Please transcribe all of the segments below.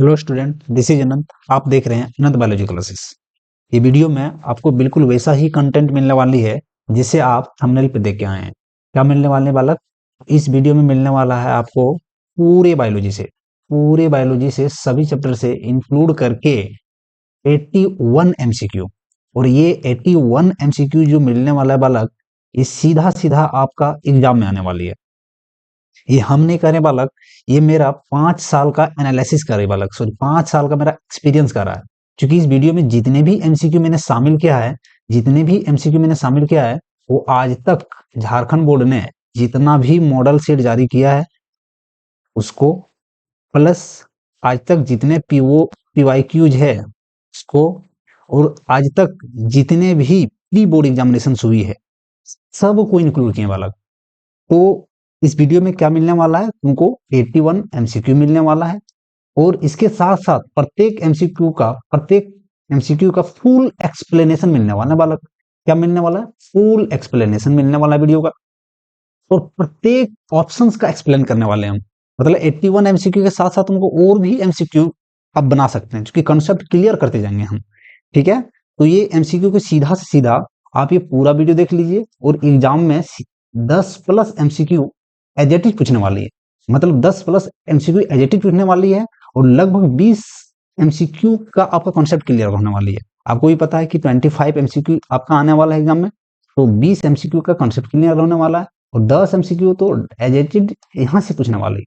Hello student, this is अनंत। आप देख रहे हैं अनंत बायोलॉजी क्लासेस। ये वीडियो में आपको बिल्कुल वैसा ही कंटेंट मिलने वाली है जिसे आप थंबनेल पे देख के आए हैं। क्या मिलने वाले बालक? इस वीडियो में मिलने वाला है आपको पूरे बायोलॉजी से सभी चैप्टर से इंक्लूड करके 81 एमसीक्यू। और ये 81 एमसीक्यू जो मिलने वाला है बालक, ये सीधा सीधा आपका एग्जाम में आने वाली है। ये हम नहीं करे बालक, ये मेरा 5 साल का एनालिसिस करे बालक, सॉरी 5 साल का मेरा एक्सपीरियंस कर रहा है। क्योंकि इस वीडियो में जितने भी एमसीक्यू मैंने शामिल किया है, वो आज तक झारखंड बोर्ड ने जितना भी मॉडल सेट जारी किया है उसको, प्लस आज तक जितने पीओ पीवाईक्यूज है उसको, और आज तक जितने भी प्री बोर्ड एग्जामिनेशन हुई है सबको इंक्लूड किए बालक। तो इस वीडियो में क्या मिलने वाला है तुमको? 81 एमसीक्यू मिलने वाला है। और इसके साथ साथ प्रत्येक एमसीक्यू का फुल एक्सप्लेनेशन मिलने वाला है बालक। क्या मिलने वाला है? फुल एक्सप्लेनेशन मिलने वाला है वीडियो का। और प्रत्येक ऑप्शंस का एक्सप्लेन करने वाले हम। मतलब 81 एमसीक्यू के साथ साथ तुमको और भी एमसीक्यू आप बना सकते हैं, क्योंकि कंसेप्ट क्लियर करते जाएंगे हम। ठीक है, तो ये एमसीक्यू को सीधा से सीधा आप ये पूरा वीडियो देख लीजिए। और एग्जाम में 10 प्लस एमसीक्यू एजेटिव पूछने वाली है, मतलब 10 प्लस एमसीक्यू एजेटिव पूछने वाली है। और लगभग 20 एमसीक्यू का आपका कॉन्सेप्ट क्लियर होने वाली है। आपको भी पता है कि 25 एमसीक्यू आपका आने वाला है एग्जाम में, तो 20 एमसीक्यू का कॉन्सेप्ट क्लियर होने वाला है। और 10 एमसीक्यू तो एजेटिव यहाँ से पूछने वाली है,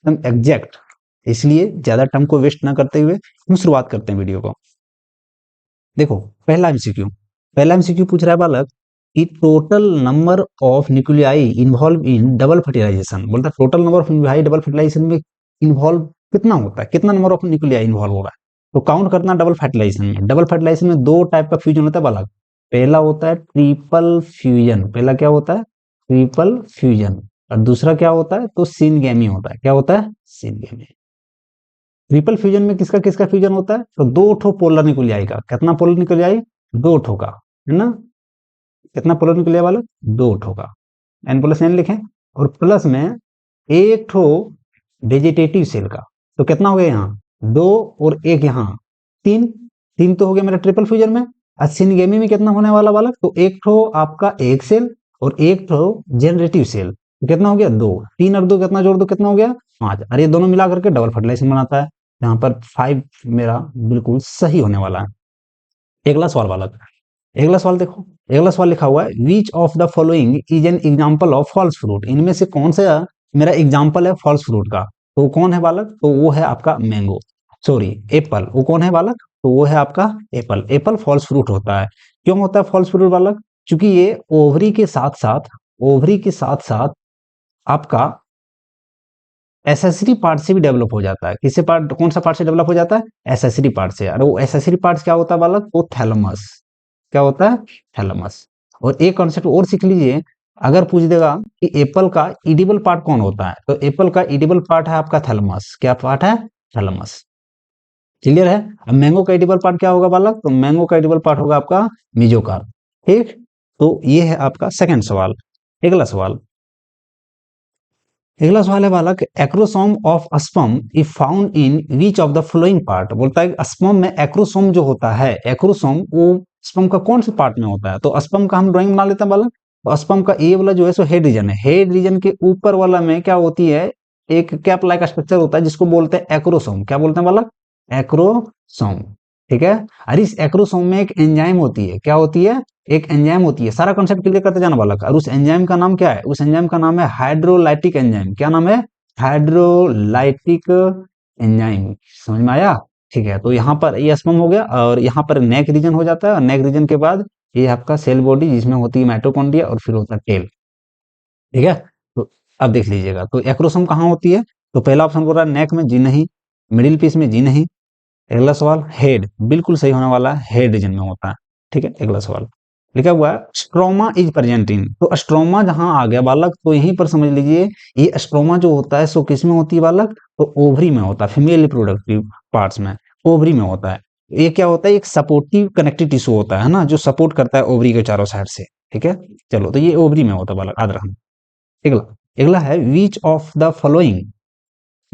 एकदम एग्जैक्ट। इसलिए ज्यादा टाइम को वेस्ट ना करते हुए हम शुरुआत करते हैं वीडियो को। देखो, पहला एमसीक्यू पूछ रहा है बालक कि total number of nuclei involve in double fertilization. बोलता है total number of nuclei double fertilization में इन्वॉल्व कितना होता है, कितना नंबर ऑफ न्यूक्लियाई इन्वॉल्व हो रहा है। तो काउंट करना डबल फर्टिलाइजेशन में। डबल फर्टिलाइजेशन में दो टाइप का फ्यूजन होता है बालक। पहला होता है ट्रिपल फ्यूजन। पहला क्या होता है? Triple fusion. और दूसरा क्या होता है? तो सिनगेमी होता है। क्या होता है? सिनगेमी। ट्रिपल फ्यूजन में किसका किसका फ्यूजन होता है? तो दो ठो पोलर न्यूक्लियाई का। कितना पोलर न्यूक्लियाई? दो ठो का, है ना। कितना पोलर न्यूक्लियाई वाला? दो ठो का। N+N लिखें। और प्लस में एक ठो वेजिटेटिव सेल का। तो कितना हो गया यहाँ? दो और एक यहाँ तीन। तीन तो हो गया मेरा ट्रिपल फ्यूजन में। सिनगेमी में कितना होने वाला बालक? तो एक ठो आपका एक सेल और एक ठो जनरेटिव सेल। तो कितना हो गया? दो। तीन और दो कितना जोड़ दो, कितना हो गया? 5। और ये दोनों मिला करके डबल फर्टिलाइजेशन बनाता है। यहाँ पर 5 मेरा बिल्कुल सही होने वाला है। अगला सवाल बालक, अगला सवाल देखो। अगला सवाल लिखा हुआ है which of the following is an example of false fruit. इनमें से कौन सा मेरा एग्जाम्पल है फॉल्स फ्रूट का? तो कौन है बालक? तो वो है आपका मैंगो, सॉरी एप्पल। वो कौन है बालक? तो वो है आपका एप्पल। एप्पल फॉल्स फ्रूट होता है। क्यों होता है फॉल्स फ्रूट बालक? क्योंकि ये ओवरी के साथ साथ आपका एसेसरी पार्ट से भी डेवलप हो जाता है। किससे पार्ट, कौन सा पार्ट से डेवलप हो जाता है? एसेसरी पार्ट से। और वो एसेसरी पार्ट क्या होता है बालक? वो थैलेमस। क्या होता है? थैलेमस। और एक कॉन्सेप्ट और सीख लीजिए, अगर पूछ देगा कि एप्पल का इडिबल पार्ट कौन होता है, तो एप्पल का इडिबल पार्ट है आपका थैलेमस। क्या पार्ट है? थैलेमस। क्लियर है? अब मैंगो का इडिबल पार्ट क्या होगा बालक? तो मैंगो का इडिबल पार्ट होगा आपका मेसोकार्प। ठीक, तो ये है आपका सेकंड सवाल। अगला सवाल, अगला सवाल है बालक acrosome of sperm if found in which of the flowing part. बोलता है स्पर्म में एक्रोसोम जो होता है, एक्रोसोम वो स्पर्म का कौन से पार्ट में होता है? तो स्पर्म का हम ड्राइंग बना लेते हैं बालक। तो स्पर्म का ए वाला जो है सो हेड रीजन है। हेड रीजन के ऊपर वाला में क्या होती है? एक कैप लाइक स्ट्रक्चर होता है जिसको बोलते हैं एक्रोसोम। क्या बोलते हैं बालक? एक्रोसोम। ठीक है। और इस एक्रोसोम में एक एंजाइम होती है। क्या होती है? एक एंजाइम होती है। सारा कॉन्सेप्ट क्लियर करते जाना बालक। और उस एंजाइम का नाम क्या है? उस एंजाइम का नाम है हाइड्रोलाइटिक एंजाइम। क्या नाम है? Hydrolytic enzyme. समझ में आया? ठीक है, तो यहाँ पर ये स्पर्म हो गया और यहाँ पर नेक रीजन हो जाता है। और नेक रीजन के बाद ये आपका सेल बॉडी जिसमें होती है माइटोकॉन्ड्रिया और फिर होता है टेल। ठीक है, तो अब देख लीजिएगा तो एक्रोसोम कहाँ होती है? तो पहला ऑप्शन बोल रहा है नेक में, जी नहीं। मिडिल पीस में, जी नहीं। अगला सवाल हेड, बिल्कुल सही होने वाला है, हेड रीजन में होता है। ठीक है, अगला सवाल लिखा हुआ है स्ट्रोमा इज प्रेजेंट इन। तो स्ट्रोमा जहां आ गया बालक, तो यहीं पर समझ लीजिए ये स्ट्रोमा जो होता है सो किस में होती है बालक? तो ओवरी में होता है, फीमेल रिप्रोडक्टिव पार्ट्स में, ओवरी में होता है। ये क्या होता है? एक सपोर्टिव कनेक्टिव टिश्यू होता है ना, जो सपोर्ट करता है ओवरी के चारों साइड से। ठीक है, चलो तो ये ओवरी में होता है बालक, याद रखना। अगला, अगला है which of the following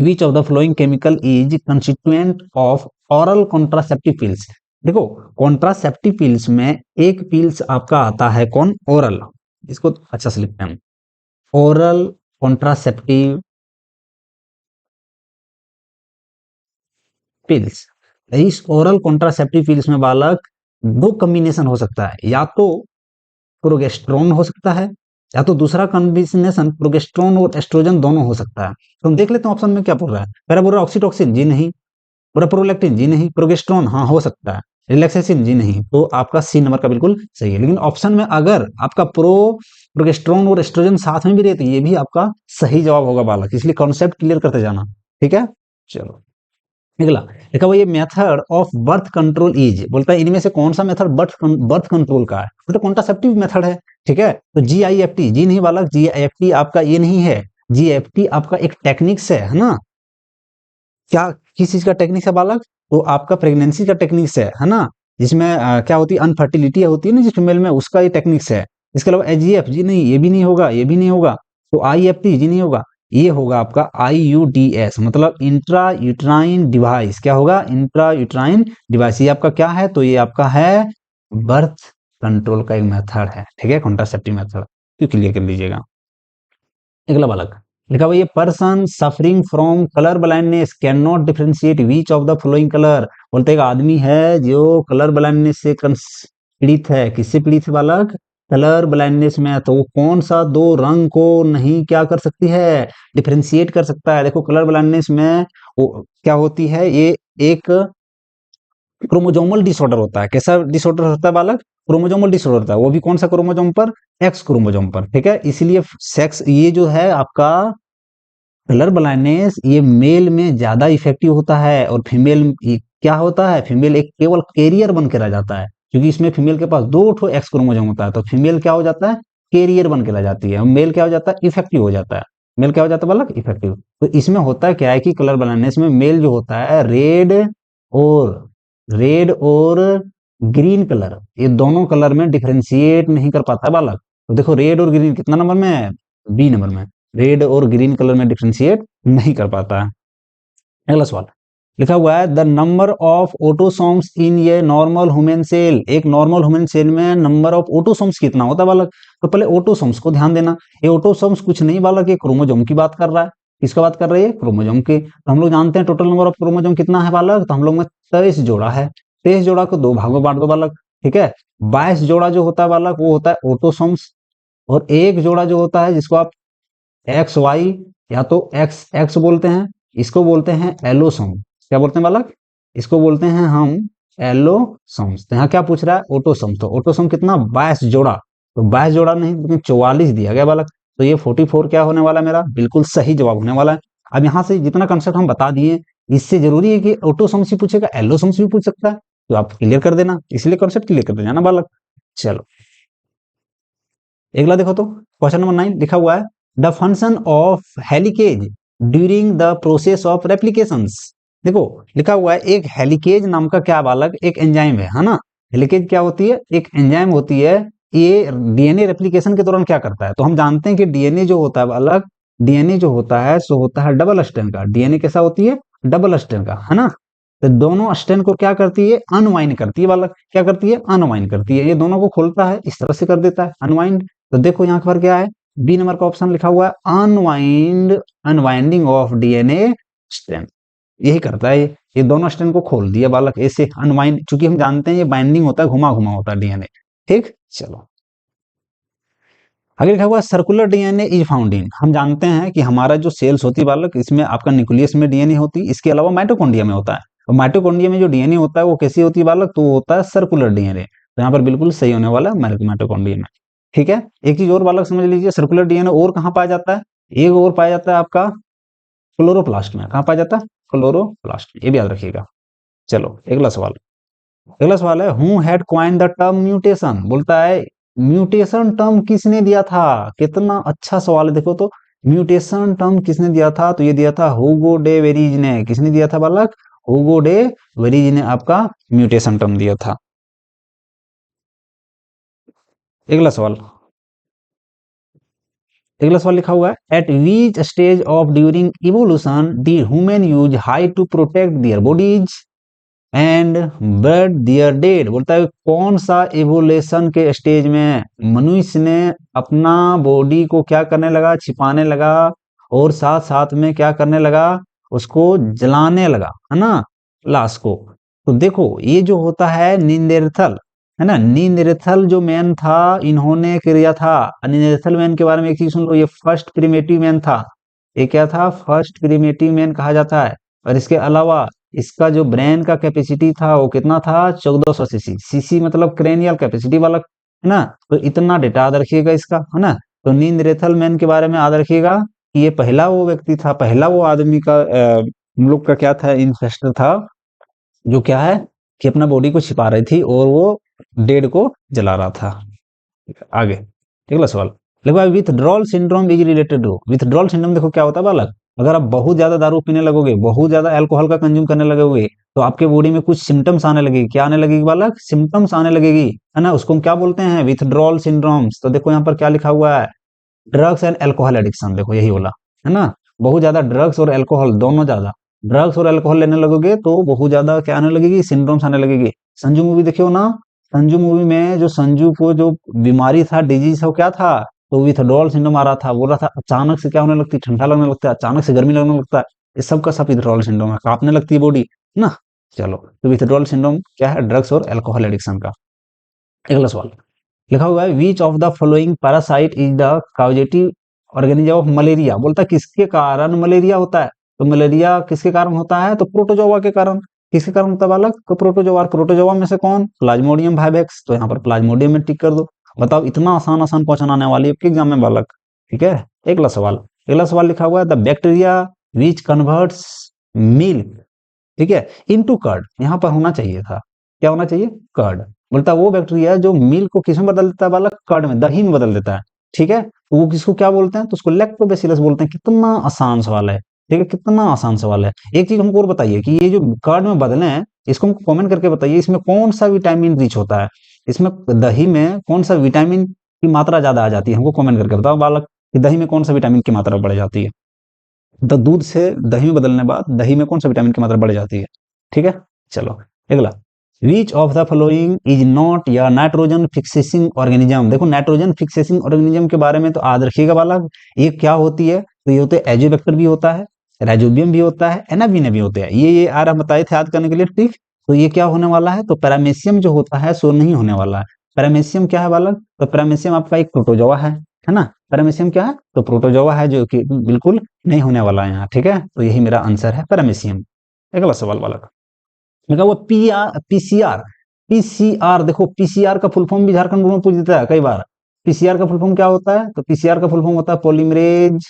which of the flowing chemical is constituent of oral contraceptive pills. देखो कॉन्ट्रासेप्टिव पिल्स में एक पिल्स आपका आता है कौन, ओरल, इसको अच्छा से लिखते हैं, ओरल कॉन्ट्रासेप्टिव पिल्स। इस ओरल कॉन्ट्रासेप्टिव पिल्स में बालक दो कॉम्बिनेशन हो सकता है, या तो प्रोगेस्ट्रोन हो सकता है, या तो दूसरा कॉम्बिनेशन प्रोगेस्ट्रोन और एस्ट्रोजन दोनों हो सकता है। तो हम देख लेते हैं ऑप्शन में क्या बोल रहा है। पहला बोल रहा है ऑक्सीटोसिन, जी नहीं। बोल रहा प्रोलैक्टिन, जी नहीं। प्रोगेस्ट्रोन, हाँ हो सकता है। रिलैक्सेसिन, जी नहीं। तो आपका सी नंबर का बिल्कुल सही है। लेकिन ऑप्शन में अगर आपका प्रोगेस्ट्रोन और एस्ट्रोजन साथ में भी रहती है, ये भी आपका सही जवाब होगा बालक, इसलिए कॉन्सेप्ट क्लियर करते जाना, ठीक है। चलो अगला देखा, वो ये method of birth control is, बोलता है इनमें से कौन सा मेथड बर्थ कंट्रोल का है, तो कॉन्ट्रासेप्टिव मेथड है, ठीक है। तो GIFT, जी नहीं बालक, GIFT आपका ये नहीं है। GIFT आपका एक टेक्निक्स है ना। क्या, किस चीज का टेक्निक्स है बालक, तो आपका प्रेगनेंसी का टेक्निक्स है ना, जिसमें क्या होती है, अनफर्टिलिटी होती है ना जिस फीमेल में, उसका ये टेक्निक्स है। इसके अलावा AGF, जी नहीं, ये भी नहीं होगा, ये भी नहीं होगा। तो IFT, जी नहीं होगा। ये होगा आपका IUDS, मतलब इंट्रा यूट्राइन डिवाइस। क्या होगा, इंट्रा यूट्राइन डिवाइस। ये आपका क्या है, तो ये आपका है बर्थ कंट्रोल का एक मेथड है, ठीक है, कॉन्ट्रासेप्टिव मेथड, तो क्लियर कर लीजिएगा। अगला बालक लिखा हुआ, ये person suffering from colour blindness can not differentiate which of the flowing colour. बोलते एक आदमी है जो कलर ब्लाइंडनेस से पीड़ित है, किससे पीड़ित है बालक, कलर ब्लाइंडनेस में, तो वो कौन सा दो रंग को नहीं क्या कर सकती है, डिफरेंशिएट कर सकता है। देखो कलर ब्लाइंडनेस में वो क्या होती है, ये एक क्रोमोजोमल डिसऑर्डर होता है। कैसा डिसऑर्डर होता है बालक, क्रोमोजोमल डिसऑर्डर होता है, वो भी कौन सा क्रोमोजोम पर, एक्स क्रोमोजोम पर, ठीक है। इसलिए सेक्स, ये जो है आपका कलर ब्लाइंडनेस, ये मेल में ज्यादा इफेक्टिव होता है, और फीमेल क्या होता है, फीमेल एक केवल कैरियर बन के रह जाता है, क्योंकि इसमें फीमेल के पास दो ठो एक्स क्रोमोजोम होता है, तो फीमेल क्या हो जाता है, कैरियर बन के रह जाती है, मेल क्या हो जाता है, इफेक्टिव हो जाता है। मेल क्या हो जाता है बालक, इफेक्टिव। तो इसमें होता है क्या है कि कलर ब्लाइंडनेस में मेल जो होता है और रेड और ग्रीन कलर, ये दोनों कलर में डिफरेंशिएट नहीं कर पाता है बालक। तो देखो रेड और ग्रीन कितना नंबर में है, बी नंबर में, रेड और ग्रीन कलर में डिफरेंशिएट नहीं कर पाता है। अगला सवाल लिखा हुआ है, द नंबर ऑफ ऑटोसोम्स इन ये नॉर्मल ह्यूमन सेल। एक नॉर्मल ह्यूमन सेल में नंबर ऑफ ऑटोसोम्स कितना होता है बालक, तो पहले ऑटोसोम्स को ध्यान देना। ये ऑटोसोम्स कुछ नहीं बालक, ये क्रोमोजोम की बात कर रहा है। किसका बात कर रही है, क्रोमोजोम की। तो हम लोग जानते हैं टोटल नंबर ऑफ क्रोमोजोम कितना है बालक, तो हम लोग में 23 जोड़ा है। 23 जोड़ा को दो भागों में बांट दो बालक, ठीक है। 22 जोड़ा जो होता है बालक, वो होता है ऑटोसोम्स, और एक जोड़ा जो होता है जिसको आप XY या तो एक्स एक्स बोलते हैं, इसको बोलते हैं एलोसोम। क्या बोलते हैं बालक, इसको बोलते हैं हम एलोसोम्स। तो यहाँ क्या पूछ रहा है, ऑटोसोम। तो ऑटोसोम कितना, 22 जोड़ा, तो 22 जोड़ा नहीं लेकिन 44 दिया गया बालक। तो ये 44 क्या होने वाला है मेरा, बिल्कुल सही जवाब होने वाला है। अब यहाँ से जितना कंसेप्ट हम बता दिए, इससे जरूरी है कि ऑटोसोम्स भी पूछेगा, एलोसोम्स भी पूछ सकता है, तो आप क्लियर कर देना, इसलिए कंसेप्ट क्लियर कर देना ना बालक। चलो अगला देखो, तो क्वेश्चन नंबर 9 लिखा हुआ है, the function of helicase during the process of replications. देखो लिखा हुआ है, एक हेलिकेज नाम का क्या बालक, एक एंजाइम है ना। हेलिकेज क्या होती है, एक एंजाइम होती है। ये DNA रेप्लिकेशन के दौरान क्या करता है, तो हम जानते हैं कि DNA जो होता है बालक, DNA जो होता है सो होता है डबल स्ट्रैंड का। DNA कैसा होती है, डबल स्ट्रैंड का, है ना। तो दोनों स्ट्रैंड को क्या करती है, अनवाइंड करती है बालक। क्या करती है, अनवाइंड करती है। ये दोनों को खोलता है, इस तरह से कर देता है अनवाइंड। तो देखो यहाँ पर क्या है, बी नंबर का ऑप्शन लिखा हुआ है, अनवाइंडिंग ऑफ DNA स्ट्रैंड। यही करता है ये दोनों स्ट्रैंड को खोल दिया बालक, ऐसे अनवाइंड, चूंकि हम जानते हैं ये बाइंडिंग होता है, घुमा घुमा होता है DNA, ठीक। चलो आगे लिखा हुआ circular DNA is found in. हम जानते हैं कि हमारा जो सेल्स होती है बालक, इसमें आपका न्यूक्लियस में DNA होती है, इसके अलावा माइटोकॉन्ड्रिया में होता है। और माइटोकॉन्ड्रिया में जो DNA होता है वो कैसी होती है बालक, तो वो होता है सर्कुलर DNA। तो यहाँ पर बिल्कुल सही होने वाला है माइटोकॉन्ड्रिया में, ठीक है। एक चीज और बालक समझ लीजिए, सर्कुलर DNA और कहाँ पाया जाता है, एक और पाया जाता है आपका क्लोरोप्लास्ट में। कहाँ पाया जाता है, क्लोरोप्लास्ट में, ये भी याद रखिएगा। चलो अगला सवाल, अगला सवाल है, who had coined the term mutation. बोलता है म्यूटेशन टर्म किसने दिया था, कितना अच्छा सवाल है। देखो तो म्यूटेशन टर्म किसने दिया था, तो ये दिया था हुगो डे वेरीज ने। किसने दिया था बालक, हुगो डे वेरीज ने आपका म्यूटेशन टर्म दिया था। अगला सवाल, अगला सवाल लिखा हुआ है at which stage of during evolution did human use hides to protect their bodies and bury their dead. बोलता है कौन सा इवोल्यूशन के स्टेज में मनुष्य ने अपना बॉडी को क्या करने लगा, छिपाने लगा, और साथ साथ में क्या करने लगा, उसको जलाने लगा, है ना, लाश को। तो देखो ये जो होता है नींदेरथल, है ना, नींदेरथल जो मैन था इन्होंने किया था। नींदेरथल मैन के बारे में एक चीज सुन लो, ये फर्स्ट प्रिमेटिव मैन था। ये क्या था, फर्स्ट प्रिमेटिव मैन कहा जाता है। और इसके अलावा इसका जो ब्रेन का कैपेसिटी था वो कितना था, 1400 सीसी। सीसी मतलब क्रेनियल कैपेसिटी वाला, है ना। तो इतना डेटा याद रखिएगा इसका, है ना। तो नींदरेथल मैन के बारे में याद रखिएगा कि ये पहला वो व्यक्ति था, पहला वो आदमी का हम लोग का क्या था, इंसेस्टर था, जो क्या है कि अपना बॉडी को छिपा रही थी और वो डेड को जला रहा था। आगे अगला सवाल देखो, withdrawal syndrome is related to. Withdrawal syndrome देखो क्या होता है बालक, अगर आप बहुत ज्यादा दारू पीने लगोगे, बहुत ज्यादा अल्कोहल का कंज्यूम करने लगोगे, तो आपके बॉडी में कुछ सिम्टम्स आने लगेगी। क्या आने लगेगी बालक, सिम्टम्स आने लगेगी, है ना। उसको हम क्या बोलते हैं, विथड्रॉल सिंड्रोम्स। तो देखो यहाँ पर क्या लिखा हुआ है, ड्रग्स एंड अल्कोहल एडिक्शन, देखो यही बोला, है ना। बहुत ज्यादा ड्रग्स और अल्कोहल, दोनों ज्यादा ड्रग्स और अल्कोहल लेने लगोगे तो बहुत ज्यादा क्या आने लगेगी, सिंड्रोम्स आने लगेगी। संजू मूवी देखियो ना, संजू मूवी में जो संजू को जो बीमारी था, डिजीज हो क्या था, तो विथड्रॉल सिंड्रोम आ रहा था। बोल रहा था अचानक से क्या होने लगती, ठंडा लगने लगता है, अचानक से गर्मी लगने लगता है। ये सब का सब विथड्रॉल सिंड्रोम है, कांपने लगती है बॉडी, है ना। चलो, तो विथड्रॉल सिंड्रोम क्या है, ड्रग्स और अल्कोहल एडिक्शन का। अगला सवाल लिखा हुआ है which of the following parasite is the causative organism of malaria. बोलता है किसके कारण मलेरिया होता है। तो मलेरिया किसके कारण होता है, तो प्रोटोजोआ के कारण। किसके कारण होता है बालक, तो प्रोटोजोआ। प्रोटोजोआ में से कौन, प्लाज्मोडियम वाइवेक्स। तो यहाँ पर प्लाज्मोडियम में टिक कर दो। बताओ, इतना आसान आसान क्वेश्चन आने वाली है आपके एग्जाम में बालक, ठीक है। अगला सवाल लिखा हुआ है the bacteria which converts milk, ठीक है, इनटू कर्ड। यहाँ पर होना चाहिए था, क्या होना चाहिए, कर्ड। बोलता है वो बैक्टीरिया जो मिल्क को किसमें बदल देता है बालक, कर्ड में, दही में बदल देता है, ठीक है। तो वो किसको क्या बोलते हैं, तो उसको लैक्टोबैसिलस बोलते हैं। कितना आसान सवाल है, ठीक है, कितना आसान सवाल है। एक चीज हमको और बताइए कि ये जो कर्ड में बदले हैं, इसको हमको कमेंट करके बताइए, इसमें कौन सा विटामिन रिच होता है, इसमें दही में कौन सा विटामिन की मात्रा ज्यादा आ जाती है, हमको कमेंट करके बताओ बालक कि दही में कौन सा विटामिन की मात्रा बढ़ जाती है। तो दूध से दही में बदलने बाद दही में कौन सा विटामिन की मात्रा बढ़ जाती है, ठीक है। चलो अगला, विच of the following is not या नाइट्रोजन फिक्सेसिंग ऑर्गेनिज्म। देखो नाइट्रोजन फिक्सेसिंग ऑर्गेनिज्म के बारे में तो याद रखिएगा बालक, ये क्या होती है, तो ये होते हैं एजोबैक्टर भी होता है, राइजोबियम भी होता है, एनाबिना भी होते हैं। ये आ रहा बताए थे याद करने के लिए, ठीक। तो ये क्या होने वाला है, तो पैरामेशियम जो होता है सो नहीं होने वाला है। पैरामेशियम क्या है बालक, तो पैरामेशियम आपका एक प्रोटोजोआ है ना। पैरामेशियम क्या है, तो प्रोटोजोआ है, जो कि बिल्कुल नहीं होने वाला है यहाँ, ठीक है। तो यही मेरा आंसर है, पैरामेशियम। अगला सवाल बालक, मैं कहूँ पीसीआर। पीसीआर देखो, पीसीआर का फुल फॉर्म भी झारखंड बोर्ड में पूछ देता है कई बार। पीसीआर का फुल फॉर्म क्या होता है, तो पीसीआर का फुल फॉर्म होता है पॉलीमरेज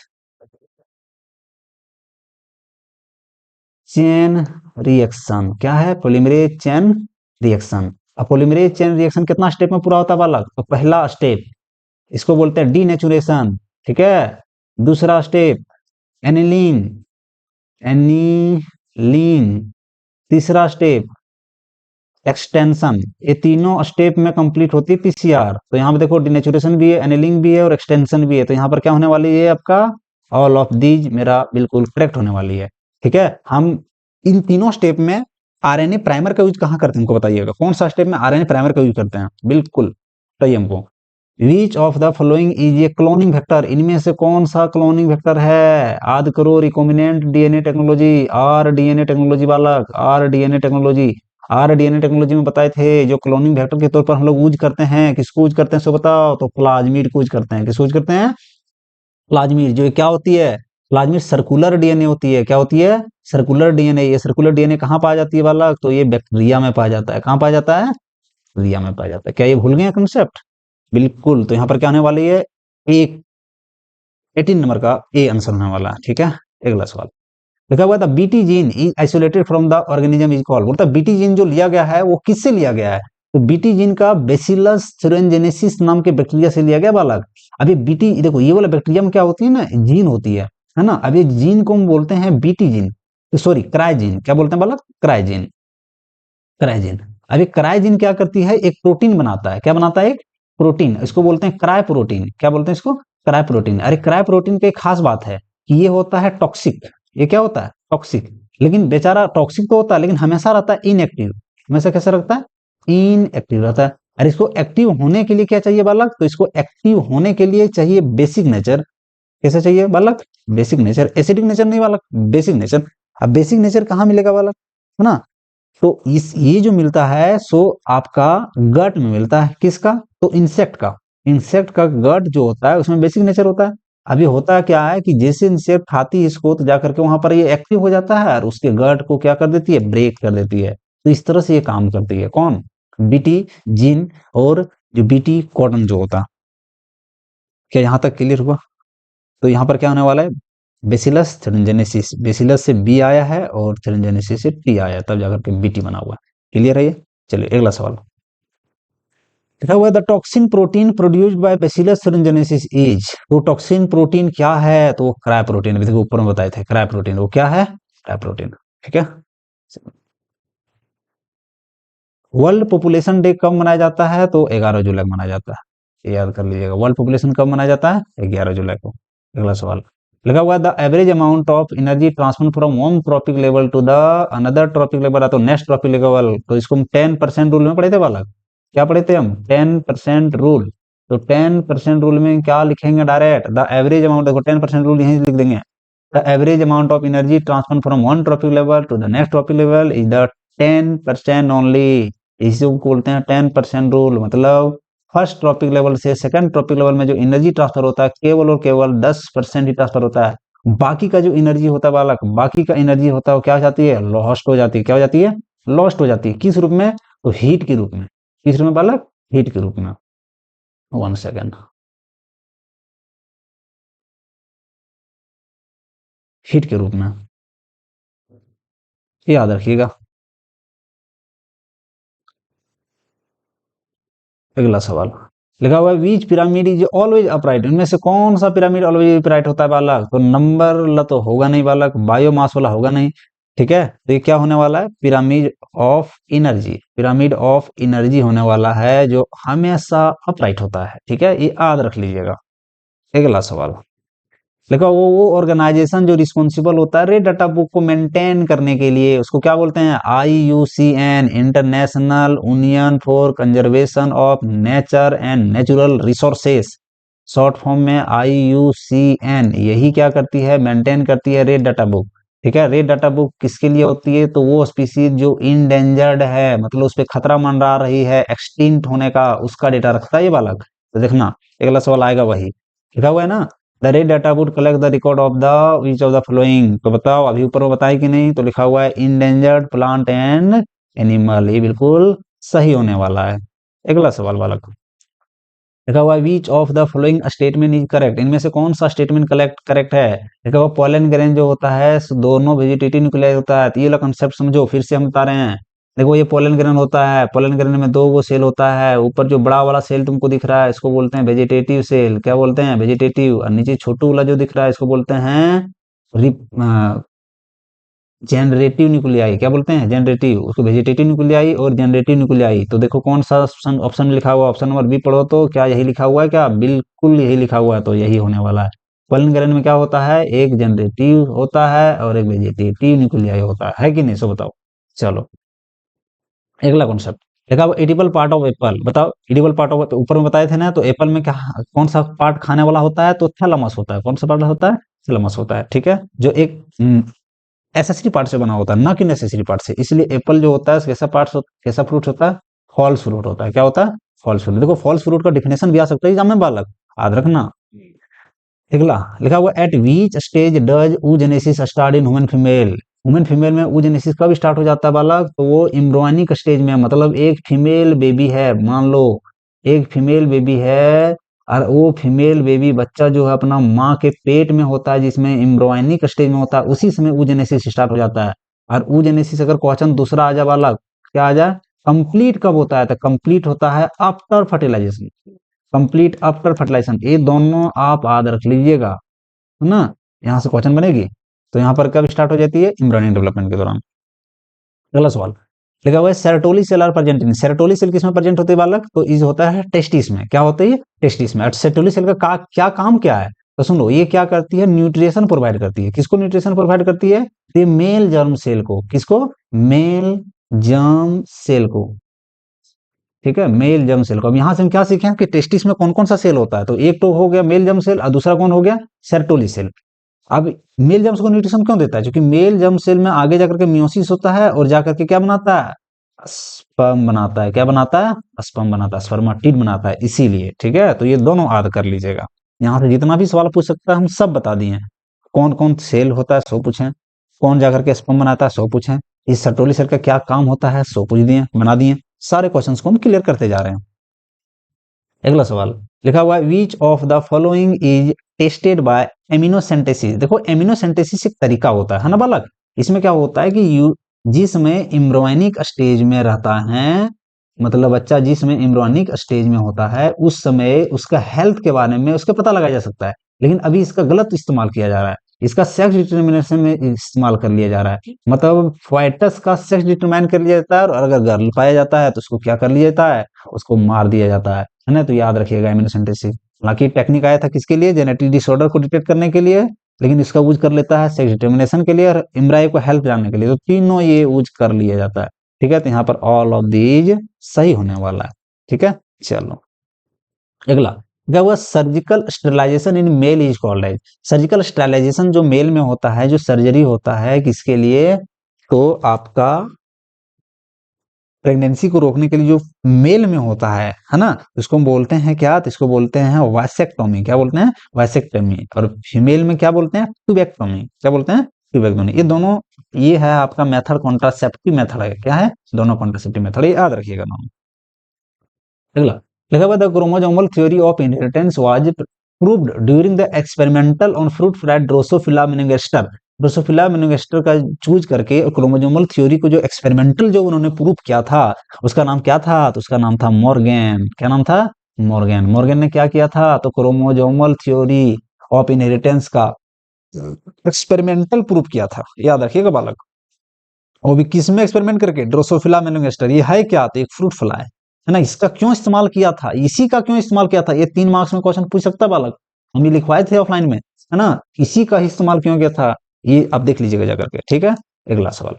चेन रिएक्शन। क्या है, पॉलीमरेज चेन रिएक्शन। अब पॉलीमरेज चेन रिएक्शन कितना स्टेप में पूरा होता है बालक, तो पहला स्टेप इसको बोलते हैं डीनेचुरेशन, ठीक है। दूसरा स्टेप एनिलीन, एनिलीन। तीसरा स्टेप एक्सटेंशन। ये तीनों स्टेप में कंप्लीट होती है पीसीआर। तो यहाँ पे देखो डिनेचुरेशन भी है, एनिलिंग भी है और एक्सटेंशन भी है। तो यहाँ पर क्या होने वाली है आपका, ऑल ऑफ दीज मेरा बिल्कुल करेक्ट होने वाली है, ठीक है। हम इन तीनों स्टेप में आरएनए प्राइमर का यूज कहाँ करते हैं, हमको बताइएगा कौन सा स्टेप में आरएनए प्राइमर का यूज करते हैं, बिल्कुल बताइए हमको। Which of the following is a cloning vector. इनमें से कौन सा क्लोनिंग वेक्टर है, याद करो, recombinant DNA technology, R DNA technology बालक, R DNA technology. R DNA technology में बताए थे जो क्लोनिंग वेक्टर के तौर पर हम लोग यूज करते हैं, किसको यूज करते हैं सो बताओ, तो प्लाज्मिड को यूज करते हैं। किसको यूज करते हैं, प्लाज्मिड। जो क्या होती है, प्लाज्मिड सर्कुलर डीएनए होती है। क्या होती है, सर्कुलर डीएनए। ये सर्कुलर डीएनए कहाँ पाया जाती है बालक, तो ये बैक्टीरिया में पाया जाता है। कहाँ पाया जाता है, बैक्टीरिया में पाया जाता है। क्या ये भूल गए कंसेप्ट, बिल्कुल। तो यहाँ पर क्या होने वाली है, एक 18 नंबर का ए आंसर होने वाला है, ठीक है। अगला सवाल लिखा हुआ था BT gene is isolated from the organism is called. बोलता बीटी जीन जो लिया गया है वो किससे लिया गया है, तो बीटी जीन का बेसिलस थुरिनजेनेसिस नाम के बैक्टीरिया से लिया गया बालक। अभी बीटी देखो, ये वाला बैक्टीरिया में क्या होती है ना, जीन होती है ना। अब ये जीन को हम बोलते हैं बीटी जीन, सॉरी क्राइजीन। क्या बोलते हैं बालक, क्राइजीन, क्राइजीन। अभी क्राइजीन क्या करती है, एक प्रोटीन बनाता है। क्या बनाता है, एक प्रोटीन। इसको बोलते हैं क्राई प्रोटीन। क्या बोलते हैं इसको, क्राई प्रोटीन। अरे क्राई प्रोटीन की एक खास बात है कि ये होता है टॉक्सिक। ये क्या होता है? टॉक्सिक। लेकिन बेचारा टॉक्सिक तो होता है लेकिन हमेशा रहता है इनएक्टिव। हमेशा कैसे रखता है? इनएक्टिव रहता है। और इसको एक्टिव होने के लिए क्या चाहिए बालक? तो इसको एक्टिव होने के लिए चाहिए बेसिक नेचर। कैसे चाहिए बालक? Basic nature. एसिडिक नेचर नहीं बालक, बेसिक नेचर। अब बेसिक नेचर कहाँ मिलेगा बालक? है ना? तो इस ये जो मिलता है सो आपका गट में मिलता है। किसका? तो इंसेक्ट का। इंसेक्ट का गट जो होता है उसमें बेसिक नेचर होता है। अभी होता क्या है कि जैसे इंसेक्ट खाती है इसको तो जाकर के वहां पर ये एक्टिव हो जाता है और उसके गट को क्या कर देती है? ब्रेक कर देती है। तो इस तरह से ये काम करती है। कौन? बीटी जीन और जो बीटी कॉटन जो होता है। क्या यहाँ तक क्लियर हुआ? तो यहाँ पर क्या होने वाला है? बेसिलस थ्रिंजेनेसिस। बेसिलस से बी आया है और थ्रिंजेनेसिस से टी आया है, तब जाकर के बीटी बना हुआ है। क्लियर है ये? चलिए अगला सवाल। लिखा हुआ है the toxin protein produced by bacillus thuringiensis is. तो टॉक्सिन प्रोटीन क्या है? तो वो क्राई प्रोटीन। अभी देखो ऊपर में बताए थे क्राई प्रोटीन। वो क्या है? Cry protein. ठीक है। वर्ल्ड पॉपुलेशन डे कब मनाया जाता है? तो 11 जुलाई को मनाया जाता है। ये याद कर लीजिएगा। वर्ल्ड पॉपुलेशन कब मनाया जाता है? 11 जुलाई को। अगला सवाल लगा हुआ है the average amount of energy transfer from one trophic level to the another trophic level तो नेक्स्ट ट्रॉपिक लेवल। तो इसको हम 10% रूल में पढ़े थे बालक। क्या पढ़े थे हम? 10% रूल। तो 10% रूल में क्या लिखेंगे? Direct the average amount. देखो 10% रूल यहीं लिख देंगे। The average amount of energy transfer from one trophic level to the next trophic level is the 10% only. इसी को बोलते हैं 10% रूल। मतलब फर्स्ट ट्रॉपिक लेवल से सेकंड ट्रॉपिक लेवल में जो एनर्जी ट्रांसफर होता है केवल और केवल 10% ही ट्रांसफर होता है। बाकी का जो एनर्जी होता है बालक, बाकी का एनर्जी होता है वो क्या हो जाती है? लॉस्ट हो जाती है। क्या हो जाती है? लॉस्ट हो जाती है। किस रूप में? तो हीट के रूप में। किस रूप में बालक? हीट के रूप में। 1 सेकेंड। हीट के रूप में याद रखिएगा। अगला सवाल लिखा हुआ है बीच पिरामिड इज ऑलवेज अपराइट। इनमें से कौन सा पिरामिड ऑलवेज अपराइट होता है बालक? तो नंबर ला तो होगा नहीं बालक, बायोमास वाला होगा नहीं। ठीक है। तो ये क्या होने वाला है? Pyramid of energy. Pyramid of energy होने वाला है जो हमेशा अपराइट होता है। ठीक है, ये याद रख लीजिएगा। अगला सवाल देखो वो ऑर्गेनाइजेशन जो रिस्पॉन्सिबल होता है रेड डाटा बुक को मेंटेन करने के लिए उसको क्या बोलते हैं? IUCN, international union for conservation of nature and natural resources. Short form में IUCN यही क्या करती है? मेंटेन करती है रेड डाटा बुक। ठीक है। रेड डाटा बुक किसके लिए होती है? तो वो स्पीसीज जो इंडेंजर्ड है, मतलब उस पर खतरा मंडरा रही है एक्सटिंक्ट होने का, उसका डेटा रखता है ये बालक। तो देखना अगला सवाल आएगा वही लिखा हुआ है ना। The red data would collect the record of the which of the following. तो बताओ अभी ऊपर वो बताए कि नहीं? तो लिखा हुआ है इंडेंजर्ड प्लांट एंड एनिमल। ये बिल्कुल सही होने वाला है। अगला सवाल बालक लिखा हुआ है which of the following statement is correct. इनमें से कौन सा स्टेटमेंट करेक्ट है? लिखा हुआ पोलन ग्रेन जो होता है दोनों वेजिटेटिव न्यूक्लियाई होता है। तो ये वाला कंसेप्ट समझो, फिर से हम बता रहे हैं। देखो ये पोलन ग्रेन होता है। पोलन ग्रेन में दो वो सेल होता है। ऊपर जो बड़ा वाला सेल तुमको दिख रहा है इसको बोलते हैं वेजिटेटिव सेल। क्या बोलते हैं? वेजिटेटिव। और नीचे छोटू वाला जो दिख रहा है इसको बोलते हैं जनरेटिव न्यूक्लियाई। क्या बोलते हैं? जनरेटिव। उसको वेजिटेटिव न्यूक्लियाई और जनरेटिव न्यूक्लियाई। तो देखो कौन सा ऑप्शन में लिखा हुआ? ऑप्शन नंबर बी पढ़ो तो क्या यही लिखा हुआ है? क्या बिल्कुल यही लिखा हुआ है। तो यही होने वाला है। पोलन ग्रेन में क्या होता है? एक जनरेटिव होता है और एक वेजिटेटिव न्यूक्लियाई होता है कि नहीं? सो बताओ। चलो अगला कॉन्सेप्ट देखा एडिबल पार्ट ऑफ एप्पल। बताओ एडिबल पार्ट ऑफ ऊपर में बताए थे ना। तो एप्पल में क्या कौन सा पार्ट खाने वाला होता है? तो थैलेमस होता है। कौन सा पार्ट होता है? थैलेमस होता है। ठीक है, जो एक एसेसरी पार्ट से बना होता है, ना कि नेसेसरी पार्ट से। इसलिए एप्पल जो होता है कैसा कैसा फ्रूट होता है? फॉल्स फ्रूट होता है। क्या होता है? False fruit. देखो फॉल्स फ्रूट का डिफिनेशन भी आ सकता है एग्जाम में बालक, याद रखना। अगला लिखा हुआ at which stage does oogenesis start in human female. Human female में oogenesis कब स्टार्ट हो जाता है बालक? तो वो एम्ब्रियोनिक स्टेज में, मतलब एक फीमेल बेबी है, मान लो एक फीमेल बेबी है और वो फीमेल बेबी बच्चा जो है अपना माँ के पेट में होता है, जिसमें एम्ब्रियोनिक स्टेज में होता है, उसी समय oogenesis स्टार्ट हो जाता है। और oogenesis अगर क्वेश्चन दूसरा आ जाए बालक, क्या आ जाए? कंप्लीट कब होता है? तो कंप्लीट होता है after fertilization. Complete after fertilization. ये दोनों आप याद रख लीजिएगा, है ना। यहाँ से क्वेश्चन बनेगी। तो यहाँ पर कब स्टार्ट हो जाती है? एम्ब्रियोनिक डेवलपमेंट के दौरान। अगला सवाल लिखा हुआ है serotonin cell are present in, serotonin cell किसमें प्रेजेंट होते हैं बालक, तो इस होता है टेस्टिस में, क्या होता है टेस्टिस में। सेरोटोनिन सेल का क्या काम क्या है, तो सुनो ये क्या करती है, न्यूट्रिशन प्रोवाइड करती है, किसको न्यूट्रिशन प्रोवाइड करती है, ये मेल जर्म सेल को, किसको, मेल जर्म सेल को, ठीक है, मेल जर्म सेल को। अब यहां से हम क्या सीखे हैं कि टेस्टिस में कौन कौन सा सेल होता है, तो एक तो हो गया मेल जर्म सेल और दूसरा कौन हो गया, सेरोटोनिन सेल। अब मेल जर्म को न्यूट्रिशन क्यों देता है, क्योंकि मेल जर्म सेल में आगे जाकर के मियोसिस होता है और जाकर के क्या बनाता है, स्पर्म बनाता है, क्या बनाता है, स्पर्म बनाता है, स्पर्मेटिड बनाता है, इसीलिए, ठीक है। तो ये दोनों याद कर लीजिएगा, यहाँ से जितना भी सवाल पूछ सकता है हम सब बता दिए। कौन कौन सेल होता है सो पूछे, कौन जाकर के स्पर्म बनाता है सो पूछे, इस सर्टोली सेल का क्या काम होता है सो पूछ दिए, बना दिए, सारे क्वेश्चंस को हम क्लियर करते जा रहे हैं। अगला सवाल लिखा हुआ है which of the following is tested by एमिनोसेंटेसिस। देखो एमिनोसेंटेसिस एक तरीका होता है ना बालक, इसमें क्या होता है कि जिसमें एम्ब्रियोनिक स्टेज में रहता है, मतलब बच्चा जिसमें एम्ब्रियोनिक स्टेज में होता है उस समय उसका हेल्थ के बारे में उसका पता लगाया जा सकता है, लेकिन अभी इसका गलत इस्तेमाल किया जा रहा है, इसका सेक्स डिटर्मिनेशन में इस्तेमाल कर लिया जा रहा है, मतलब फाइटस का सेक्स डिटरमाइन कर लिया जाता है और अगर गर्ल पाया जाता है तो उसको क्या कर लिया जाता है, उसको मार दिया जाता है ना। तो याद रखिएगा एमिनोसेंटेसिस, हालांकि टेक्निक आया था किसके लिए, जेनेटिक डिसऑर्डर को डिटेक्ट करने के लिए, लेकिन इसका यूज कर लेता है सेक्स डिटर्मिनेशन के लिए और एम्ब्रायो को हेल्प जानने के लिए, तो तीनों ये यूज कर लिया जाता है, ठीक है। तो यहाँ पर ऑल ऑफ दीज सही होने वाला है, ठीक है। चलो अगला क्या हुआ, surgical sterilization in male is called as, surgical sterilization जो मेल में होता है, जो सर्जरी होता है किसके लिए, तो आपका प्रेगनेंसी को रोकने के लिए जो मेल में होता है ना, उसको हम बोलते हैं क्या, तो इसको बोलते हैं वासेक्टोमी, क्या बोलते हैं, वासेक्टोमी। और फीमेल में क्या बोलते हैं, ट्यूबेक्टोमी, क्या बोलते हैं, ट्यूबेक्टोमी। ये दोनों ये है आपका मेथड, कॉन्ट्रासेप्टिव मेथड है, क्या है, दोनों कॉन्ट्रासेप्टिव मेथड, ये याद रखिएगा नाम। अगला लिखा हुआ the chromosomal theory of inheritance was proved during the experimental on fruit fly drosophila melanogaster, drosophila melanogaster का चूज करके क्रोमोसोमल थ्योरी को जो एक्सपेरिमेंटल जो उन्होंने प्रूव किया था उसका नाम क्या था, तो उसका नाम था मॉर्गन, क्या नाम था, मॉर्गन। मॉर्गन ने क्या किया था, तो क्रोमोसोमल थ्योरी ऑफ इनहेरिटेंस का एक्सपेरिमेंटल प्रूव किया था, याद रखिएगा बालक। वो भी किस में एक्सपेरिमेंट करके, ड्रोसोफिला मेनिंगेस्टर, ये है क्या, तो एक फ्रूट फ्लाई है ना, इसका क्यों इस्तेमाल किया था, इसी का क्यों इस्तेमाल किया था, ये 3 मार्क्स में क्वेश्चन पूछ सकता है बालक, हम ये लिखवाए थे ऑफलाइन में, है ना, इसी का इस्तेमाल क्यों किया था, ये आप देख लीजिएगा जाकर के, ठीक है। अगला सवाल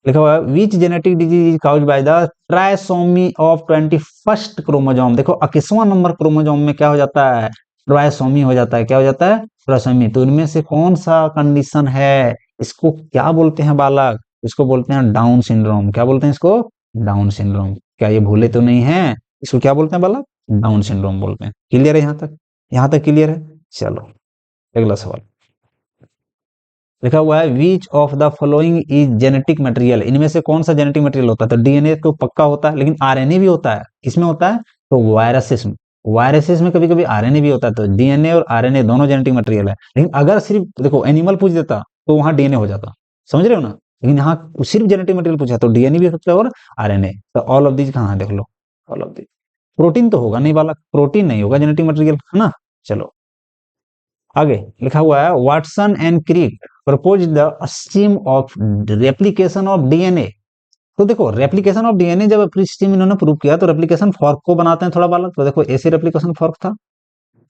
लिखा हुआ है which genetic disease is caused by the trisomy of 21st chromosome. देखो 21वां नंबर क्रोमोसोम में क्या हो जाता है, ट्राइसोमी हो जाता है, क्या हो जाता है, ट्राइसोमी। तो इनमें से कौन सा कंडीशन है, इसको क्या बोलते हैं बालक, इसको बोलते हैं डाउन सिंड्रोम, क्या बोलते हैं इसको, डाउन सिंड्रोम। क्या ये भूले तो नहीं है, इसको क्या बोलते हैं बालक, डाउन सिंड्रोम बोलते हैं। क्लियर है यहाँ तक, यहाँ तक क्लियर है। चलो अगला सवाल लिखा हुआ है which of the following is genetic material, इनमें से कौन सा जेनेटिक मटेरियल होता है, तो डीएनए तो पक्का होता है, लेकिन आरएनए भी होता है, किसमें होता है, तो वायरसेस में, वायरसेस में कभी कभी आरएनए भी होता है, तो डीएनए और आरएनए दोनों जेनेटिक मटेरियल है। लेकिन अगर सिर्फ देखो एनिमल पूछ देता तो वहां डीएनए हो जाता, समझ रहे हो ना, लेकिन यहाँ सिर्फ जेनेटिक मटेरियल पूछा तो डीएनए भी हो सकता है और आरएनए, तो ऑल ऑफ दीज कहाँ है, देख लो ऑल ऑफ दीज। प्रोटीन तो होगा नहीं बालक, प्रोटीन नहीं होगा जेनेटिक मटेरियल, है ना। चलो आगे लिखा हुआ है Watson and Crick propose the scheme of replication of DNA. तो देखो रेप्लिकेशन ऑफ डीएनए जब स्कीम इन्होंने प्रूव किया तो रेप्लिकेशन फॉर्क को बनाते हैं थोड़ा बालक, तो देखो ऐसे रेप्लिकेशन फॉर्क था